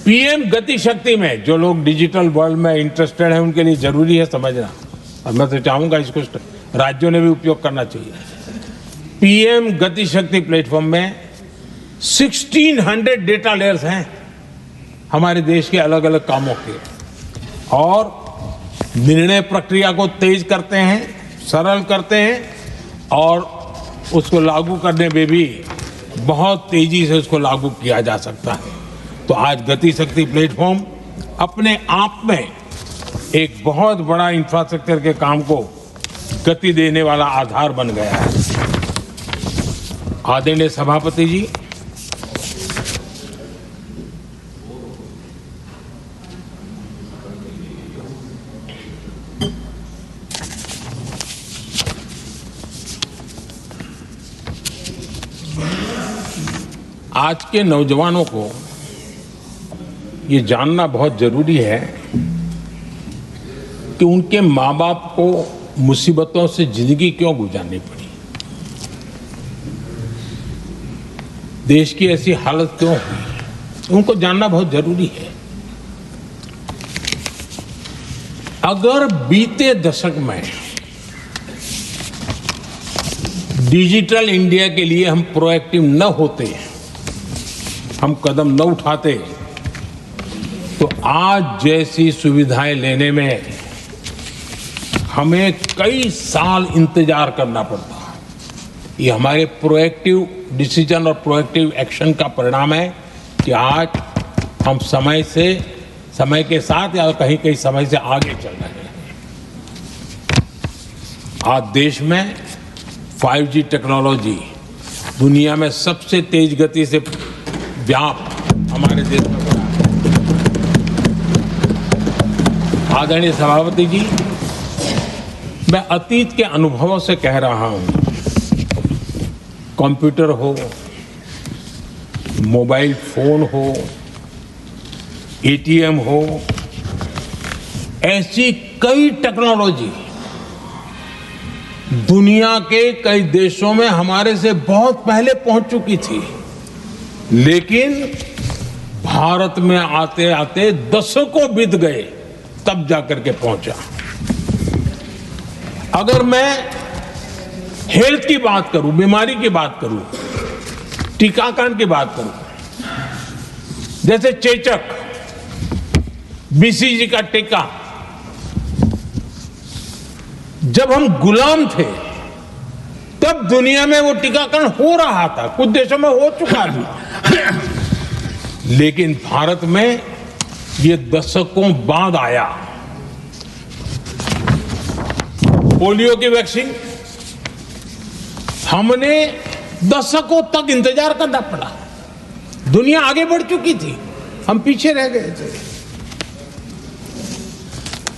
पीएम गति शक्ति में जो लोग डिजिटल वर्ल्ड में इंटरेस्टेड हैं, उनके लिए जरूरी है समझना, और मैं तो चाहूंगा इसको राज्यों ने भी उपयोग करना चाहिए। पीएम गति शक्ति प्लेटफॉर्म में 1600 डेटा लेयर्स हैं हमारे देश के अलग अलग कामों के, और निर्णय प्रक्रिया को तेज करते हैं, सरल करते हैं, और उसको लागू करने में भी बहुत तेजी से उसको लागू किया जा सकता है। तो आज गति शक्ति प्लेटफॉर्म अपने आप में एक बहुत बड़ा इंफ्रास्ट्रक्चर के काम को गति देने वाला आधार बन गया है। आदरणीय सभापति जी, आज के नौजवानों को ये जानना बहुत जरूरी है कि उनके माँ बाप को मुसीबतों से जिंदगी क्यों गुजारनी पड़ी, देश की ऐसी हालत क्यों हुई, उनको जानना बहुत जरूरी है। अगर बीते दशक में डिजिटल इंडिया के लिए हम प्रोएक्टिव न होते, हम कदम न उठाते, तो आज जैसी सुविधाएं लेने में हमें कई साल इंतजार करना पड़ता। ये हमारे प्रोएक्टिव डिसीजन और प्रोएक्टिव एक्शन का परिणाम है कि आज हम समय के साथ या कहीं समय से आगे चल रहे हैं। आज देश में 5G टेक्नोलॉजी दुनिया में सबसे तेज गति से व्याप्त हमारे देश में बढ़ा है। आदरणीय सभापति जी, मैं अतीत के अनुभवों से कह रहा हूं, कंप्यूटर हो, मोबाइल फोन हो, एटीएम हो, ऐसी कई टेक्नोलॉजी दुनिया के कई देशों में हमारे से बहुत पहले पहुंच चुकी थी, लेकिन भारत में आते आते दशकों बीत गए तब जाकर के पहुंचा। अगर मैं हेल्थ की बात करूं, बीमारी की बात करूं, टीकाकरण की बात करूं, जैसे चेचक, बीसीजी का टीका, जब हम गुलाम थे तब दुनिया में वो टीकाकरण हो रहा था, कुछ देशों में हो चुका था, लेकिन भारत में ये दशकों बाद आया। पोलियो की वैक्सीन हमने दशकों तक इंतजार करना पड़ा। दुनिया आगे बढ़ चुकी थी, हम पीछे रह गए थे।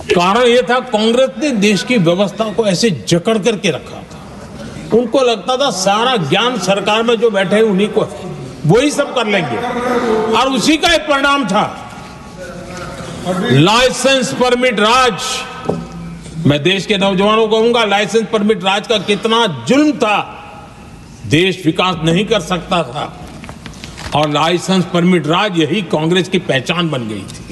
कारण यह था, कांग्रेस ने देश की व्यवस्था को ऐसे जकड़ करके रखा था। उनको लगता था सारा ज्ञान सरकार में जो बैठे हैं उन्हीं को है, वही सब कर लेंगे, और उसी का एक परिणाम था लाइसेंस परमिट राज। मैं देश के नौजवानों को कहूंगा, लाइसेंस परमिट राज का कितना जुल्म था। देश विकास नहीं कर सकता था और लाइसेंस परमिट राज यही कांग्रेस की पहचान बन गई थी।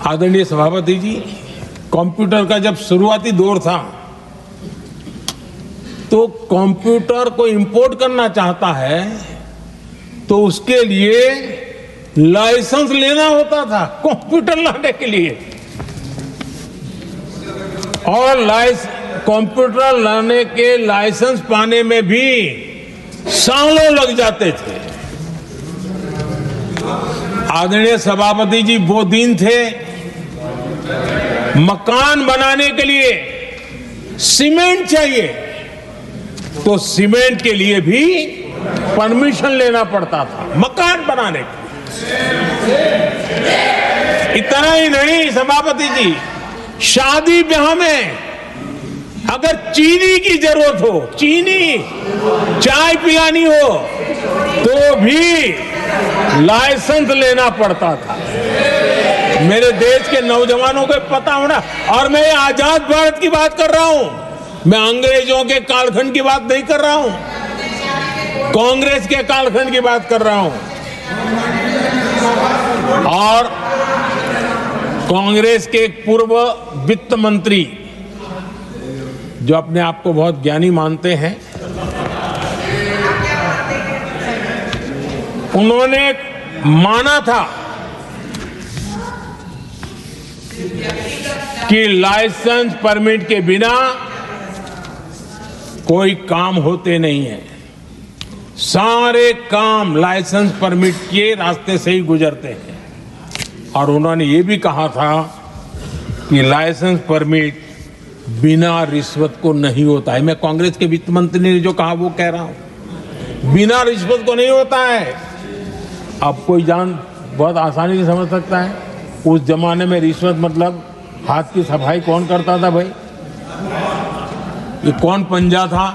आदरणीय सभापति जी, कंप्यूटर का जब शुरुआती दौर था तो कंप्यूटर को इंपोर्ट करना चाहता है तो उसके लिए लाइसेंस लेना होता था, कंप्यूटर लाने के लिए, और कंप्यूटर लाने के लाइसेंस पाने में भी सालों लग जाते थे। आदरणीय सभापति जी, वो दिन थे मकान बनाने के लिए सीमेंट चाहिए तो सीमेंट के लिए भी परमिशन लेना पड़ता था, मकान बनाने के लिए। इतना ही नहीं सभापति जी, शादी ब्याह में अगर चीनी की जरूरत हो, चीनी चाय पिलानी हो तो भी लाइसेंस लेना पड़ता था। मेरे देश के नौजवानों को पता होना, और मैं आजाद भारत की बात कर रहा हूं, मैं अंग्रेजों के कालखंड की बात नहीं कर रहा हूं, कांग्रेस के कालखंड की बात कर रहा हूं। और कांग्रेस के एक पूर्व वित्त मंत्री जो अपने आप को बहुत ज्ञानी मानते हैं, उन्होंने माना था कि लाइसेंस परमिट के बिना कोई काम होते नहीं है, सारे काम लाइसेंस परमिट के रास्ते से ही गुजरते हैं। और उन्होंने ये भी कहा था कि लाइसेंस परमिट बिना रिश्वत को नहीं होता है। मैं कांग्रेस के वित्त मंत्री ने जो कहा वो कह रहा हूं, बिना रिश्वत को नहीं होता है। अब कोई बहुत आसानी से समझ सकता है, उस जमाने में रिश्वत मतलब हाथ की सफाई कौन करता था भाई? ये कौन पंजा था?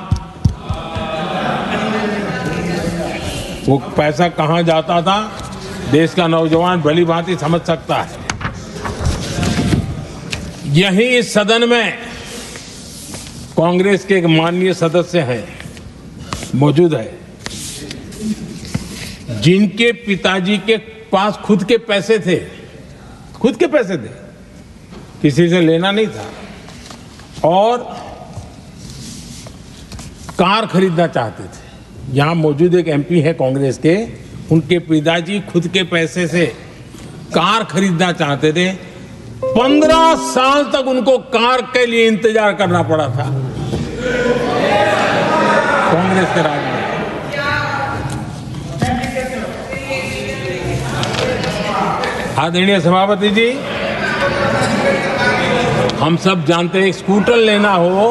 वो पैसा कहां जाता था? देश का नौजवान भली भांति समझ सकता है। यही इस सदन में कांग्रेस के एक माननीय सदस्य हैं, मौजूद है, जिनके पिताजी के पास खुद के पैसे थे, खुद के पैसे थे, किसी से लेना नहीं था, और कार खरीदना चाहते थे। यहां मौजूद एक एमपी है कांग्रेस के, उनके पिताजी खुद के पैसे से कार खरीदना चाहते थे। 15 साल तक उनको कार के लिए इंतजार करना पड़ा था कांग्रेस के राज में। आदरणीय सभापति जी, हम सब जानते हैं स्कूटर लेना हो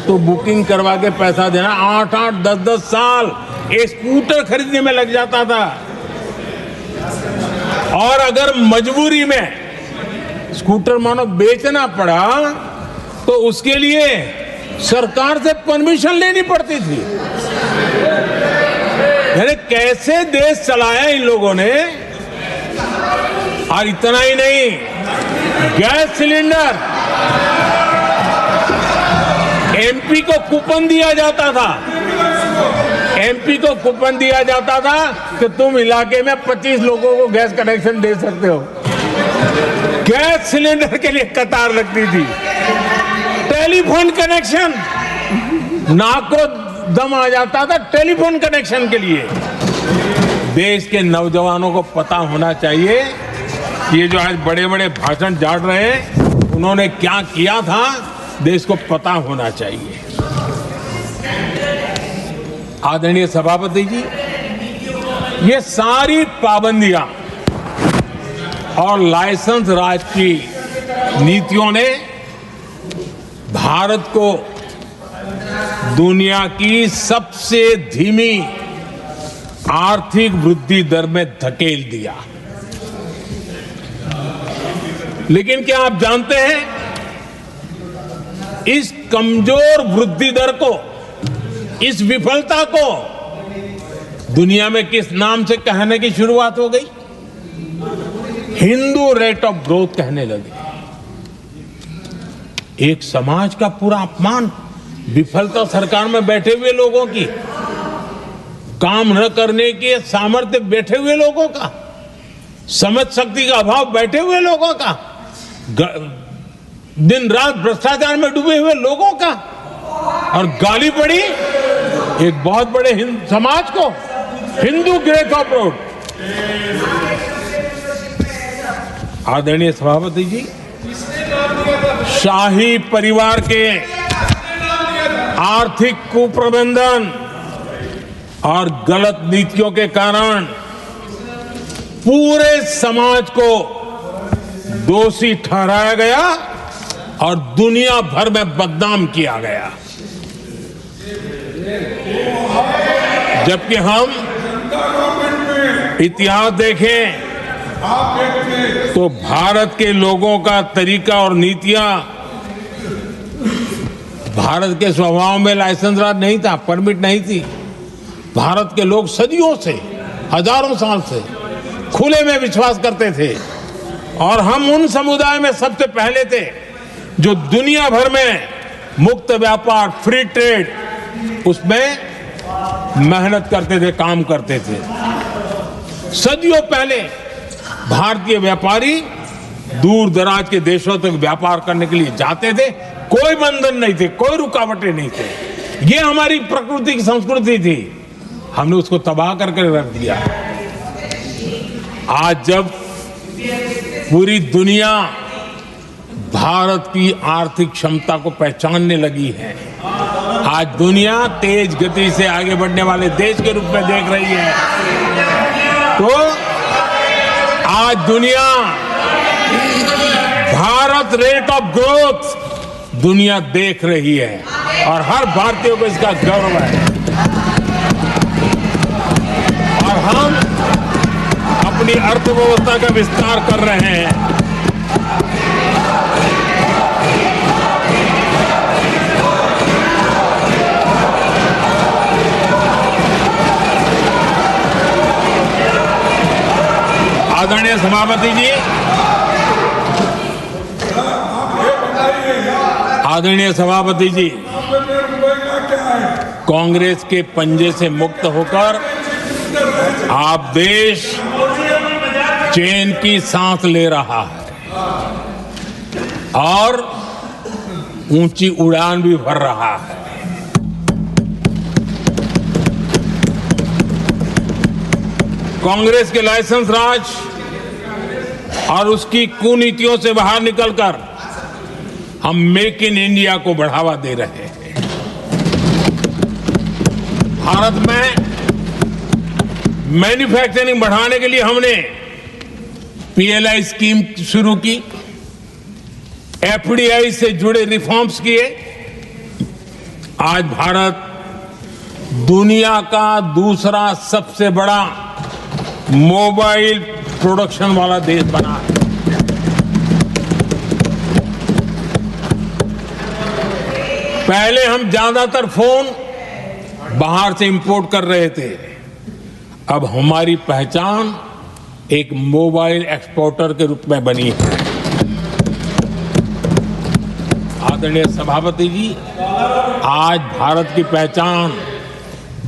तो बुकिंग करवा के पैसा देना, 8-8, 10-10 साल एक स्कूटर खरीदने में लग जाता था। और अगर मजबूरी में स्कूटर मानो बेचना पड़ा तो उसके लिए सरकार से परमिशन लेनी पड़ती थी। यानी कैसे देश चलाया इन लोगों ने। और इतना ही नहीं, गैस सिलेंडर एमपी को कूपन दिया जाता था। एमपी को कूपन दिया जाता था कि तुम इलाके में 25 लोगों को गैस कनेक्शन दे सकते हो। गैस सिलेंडर के लिए कतार लगती थी। टेलीफोन कनेक्शन, नाक को दम आ जाता था टेलीफोन कनेक्शन के लिए। देश के नौजवानों को पता होना चाहिए कि ये जो आज बड़े बड़े भाषण झाड़ रहे हैं, उन्होंने क्या किया था, देश को पता होना चाहिए। आदरणीय सभापति जी, ये सारी पाबंदियां और लाइसेंस राज की नीतियों ने भारत को दुनिया की सबसे धीमी आर्थिक वृद्धि दर में धकेल दिया। लेकिन क्या आप जानते हैं, इस कमजोर वृद्धि दर को, इस विफलता को दुनिया में किस नाम से कहने की शुरुआत हो गई? हिंदू रेट ऑफ ग्रोथ कहने लगे। एक समाज का पूरा अपमान, विफलता सरकार में बैठे हुए लोगों की, काम न करने के सामर्थ्य बैठे हुए लोगों का, समझ शक्ति का अभाव बैठे हुए लोगों का, दिन रात भ्रष्टाचार में डूबे हुए लोगों का, और गाली पड़ी एक बहुत बड़े समाज को, हिंदू ग्रेट ऑफ ग्रोथ। आदरणीय सभापति जी, शाही परिवार के आर्थिक कुप्रबंधन और गलत नीतियों के कारण पूरे समाज को दोषी ठहराया गया और दुनिया भर में बदनाम किया गया। जबकि हम इतिहास देखें तो भारत के लोगों का तरीका और नीतियां, भारत के स्वभाव में लाइसेंस राज नहीं था, परमिट नहीं थी। भारत के लोग सदियों से, हजारों साल से खुले में विश्वास करते थे और हम उन समुदाय में सबसे पहले थे जो दुनिया भर में मुक्त व्यापार, फ्री ट्रेड, उसमें मेहनत करते थे, काम करते थे। सदियों पहले भारतीय व्यापारी दूर दराज के देशों तक व्यापार करने के लिए जाते थे, कोई बंधन नहीं थे, कोई रुकावटें नहीं थे। ये हमारी प्रकृति की संस्कृति थी, हमने उसको तबाह करके रख दिया। आज जब पूरी दुनिया भारत की आर्थिक क्षमता को पहचानने लगी है, आज दुनिया तेज गति से आगे बढ़ने वाले देश के रूप में देख रही है, तो आज दुनिया भारत रेट ऑफ ग्रोथ दुनिया देख रही है और हर भारतीय को इसका गौरव है। और हम अपनी अर्थव्यवस्था का विस्तार कर रहे हैं। आदरणीय सभापति जी, आदरणीय सभापति जी, कांग्रेस के पंजे से मुक्त होकर आप देश चैन की सांस ले रहा है और ऊंची उड़ान भी भर रहा है। कांग्रेस के लाइसेंस राज और उसकी कुनीतियों से बाहर निकलकर हम मेक इन इंडिया को बढ़ावा दे रहे हैं। भारत में मैन्युफैक्चरिंग बढ़ाने के लिए हमने पीएलआई स्कीम शुरू की, एफडीआई से जुड़े रिफॉर्म्स किए। आज भारत दुनिया का दूसरा सबसे बड़ा मोबाइल प्रोडक्शन वाला देश बना है। पहले हम ज्यादातर फोन बाहर से इंपोर्ट कर रहे थे, अब हमारी पहचान एक मोबाइल एक्सपोर्टर के रूप में बनी है। आदरणीय सभापति जी, आज भारत की पहचान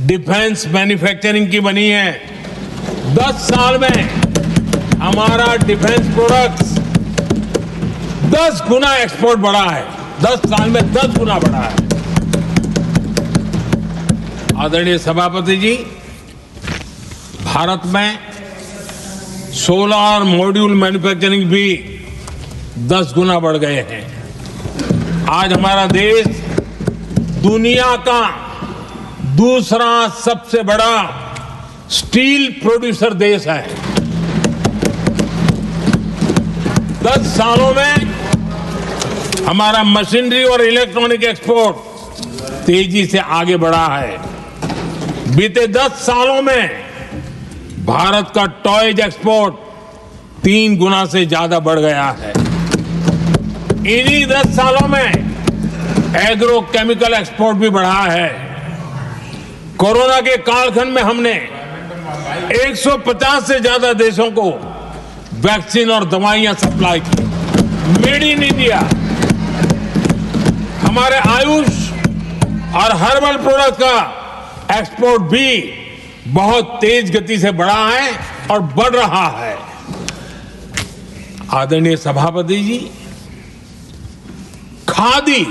डिफेंस मैन्युफैक्चरिंग की बनी है। 10 साल में हमारा डिफेंस प्रोडक्ट्स 10 गुना एक्सपोर्ट बढ़ा है। 10 साल में 10 गुना बढ़ा है। आदरणीय सभापति जी, भारत में सोलर मॉड्यूल मैन्युफैक्चरिंग भी 10 गुना बढ़ गए हैं। आज हमारा देश दुनिया का दूसरा सबसे बड़ा स्टील प्रोड्यूसर देश है। 10 सालों में हमारा मशीनरी और इलेक्ट्रॉनिक एक्सपोर्ट तेजी से आगे बढ़ा है। बीते 10 सालों में भारत का टॉयज एक्सपोर्ट 3 गुना से ज्यादा बढ़ गया है। इन्हीं 10 सालों में एग्रो केमिकल एक्सपोर्ट भी बढ़ा है। कोरोना के कालखंड में हमने 150 से ज्यादा देशों को वैक्सीन और दवाइयां सप्लाई की। मेड इन इंडिया, हमारे आयुष और हर्बल प्रोडक्ट का एक्सपोर्ट भी बहुत तेज गति से बढ़ा है और बढ़ रहा है। आदरणीय सभापति जी, खादी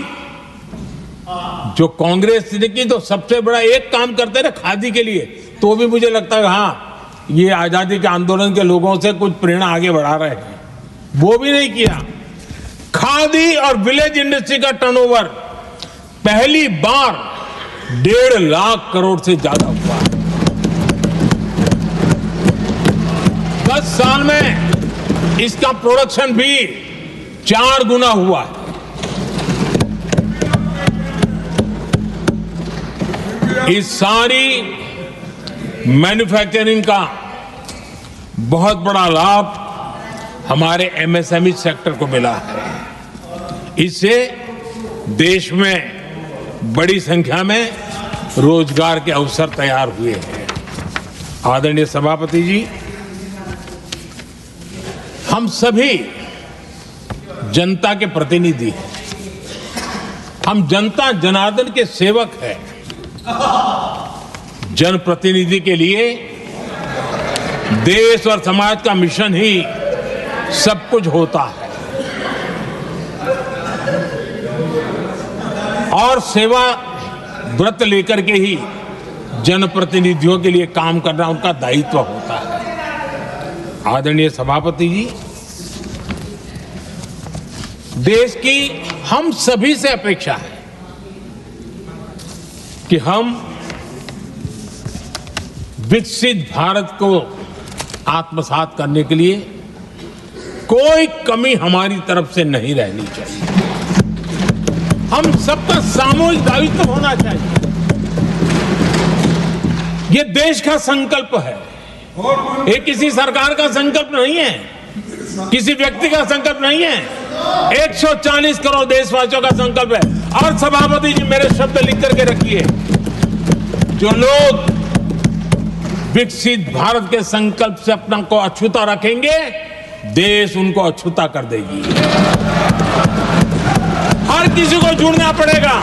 जो कांग्रेस ने की तो सबसे बड़ा एक काम करते रहे खादी के लिए, तो भी मुझे लगता है हाँ ये आजादी के आंदोलन के लोगों से कुछ प्रेरणा आगे बढ़ा रहे हैं। वो भी नहीं किया। खादी और विलेज इंडस्ट्री का टर्नओवर पहली बार 1.5 लाख करोड़ से ज्यादा हुआ। 10 साल में इसका प्रोडक्शन भी 4 गुना हुआ है। इस सारी मैन्युफैक्चरिंग का बहुत बड़ा लाभ हमारे एमएसएमई सेक्टर को मिला है। इससे देश में बड़ी संख्या में रोजगार के अवसर तैयार हुए हैं। आदरणीय सभापति जी, हम सभी जनता के प्रतिनिधि हैं। हम जनता जनार्दन के सेवक हैं। जनप्रतिनिधि के लिए देश और समाज का मिशन ही सब कुछ होता है और सेवा व्रत लेकर के ही जनप्रतिनिधियों के लिए काम करना उनका दायित्व होता है। आदरणीय सभापति जी, देश की हम सभी से अपेक्षा है कि हम विकसित भारत को आत्मसात करने के लिए कोई कमी हमारी तरफ से नहीं रहनी चाहिए। हम सबका सामूहिक दायित्व होना चाहिए। ये देश का संकल्प है। ये किसी सरकार का संकल्प नहीं है, किसी व्यक्ति का संकल्प नहीं है। 140 करोड़ देशवासियों का संकल्प है। और सभापति जी, मेरे शब्द लिख करके रखिए, जो लोग विकसित भारत के संकल्प से अपना को अछूता रखेंगे, देश उनको अछूता कर देगी। हर किसी को जुड़ना पड़ेगा।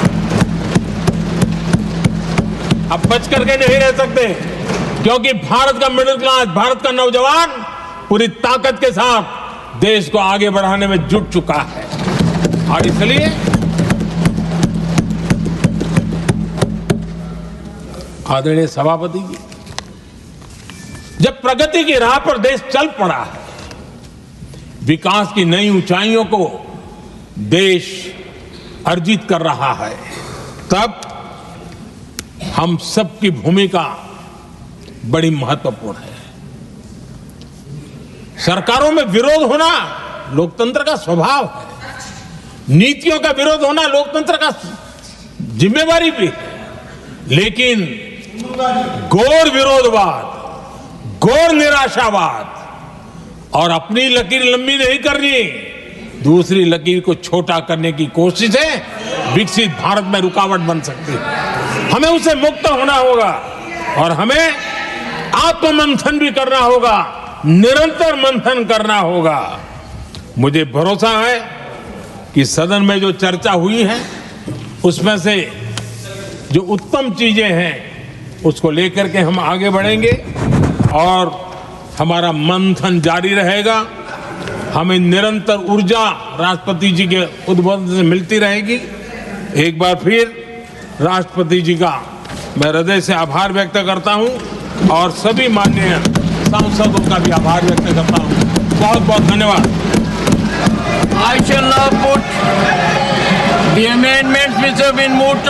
अब बच करके नहीं रह सकते, क्योंकि भारत का मिडिल क्लास, भारत का नौजवान पूरी ताकत के साथ देश को आगे बढ़ाने में जुट चुका है। और इसलिए आदरणीय सभापति जी, जब प्रगति की राह पर देश चल पड़ा है, विकास की नई ऊंचाइयों को देश अर्जित कर रहा है, तब हम सबकी भूमिका बड़ी महत्वपूर्ण है। सरकारों में विरोध होना लोकतंत्र का स्वभाव है, नीतियों का विरोध होना लोकतंत्र का जिम्मेवारी भी है, लेकिन घोर विरोधवाद, घोर निराशावाद और अपनी लकीर लंबी नहीं करनी, दूसरी लकीर को छोटा करने की कोशिश है विकसित भारत में रुकावट बन सकती है। हमें उसे मुक्त होना होगा और हमें आत्ममंथन भी करना होगा, निरंतर मंथन करना होगा। मुझे भरोसा है कि सदन में जो चर्चा हुई है उसमें से जो उत्तम चीजें हैं उसको लेकर के हम आगे बढ़ेंगे और हमारा मंथन जारी रहेगा। हमें निरंतर ऊर्जा राष्ट्रपति जी के उद्बोधन से मिलती रहेगी। एक बार फिर राष्ट्रपति जी का मैं हृदय से आभार व्यक्त करता हूं और सभी माननीय सांसदों का भी आभार व्यक्त करता हूं। बहुत बहुत धन्यवाद। I shall now put the amendments which have been moved to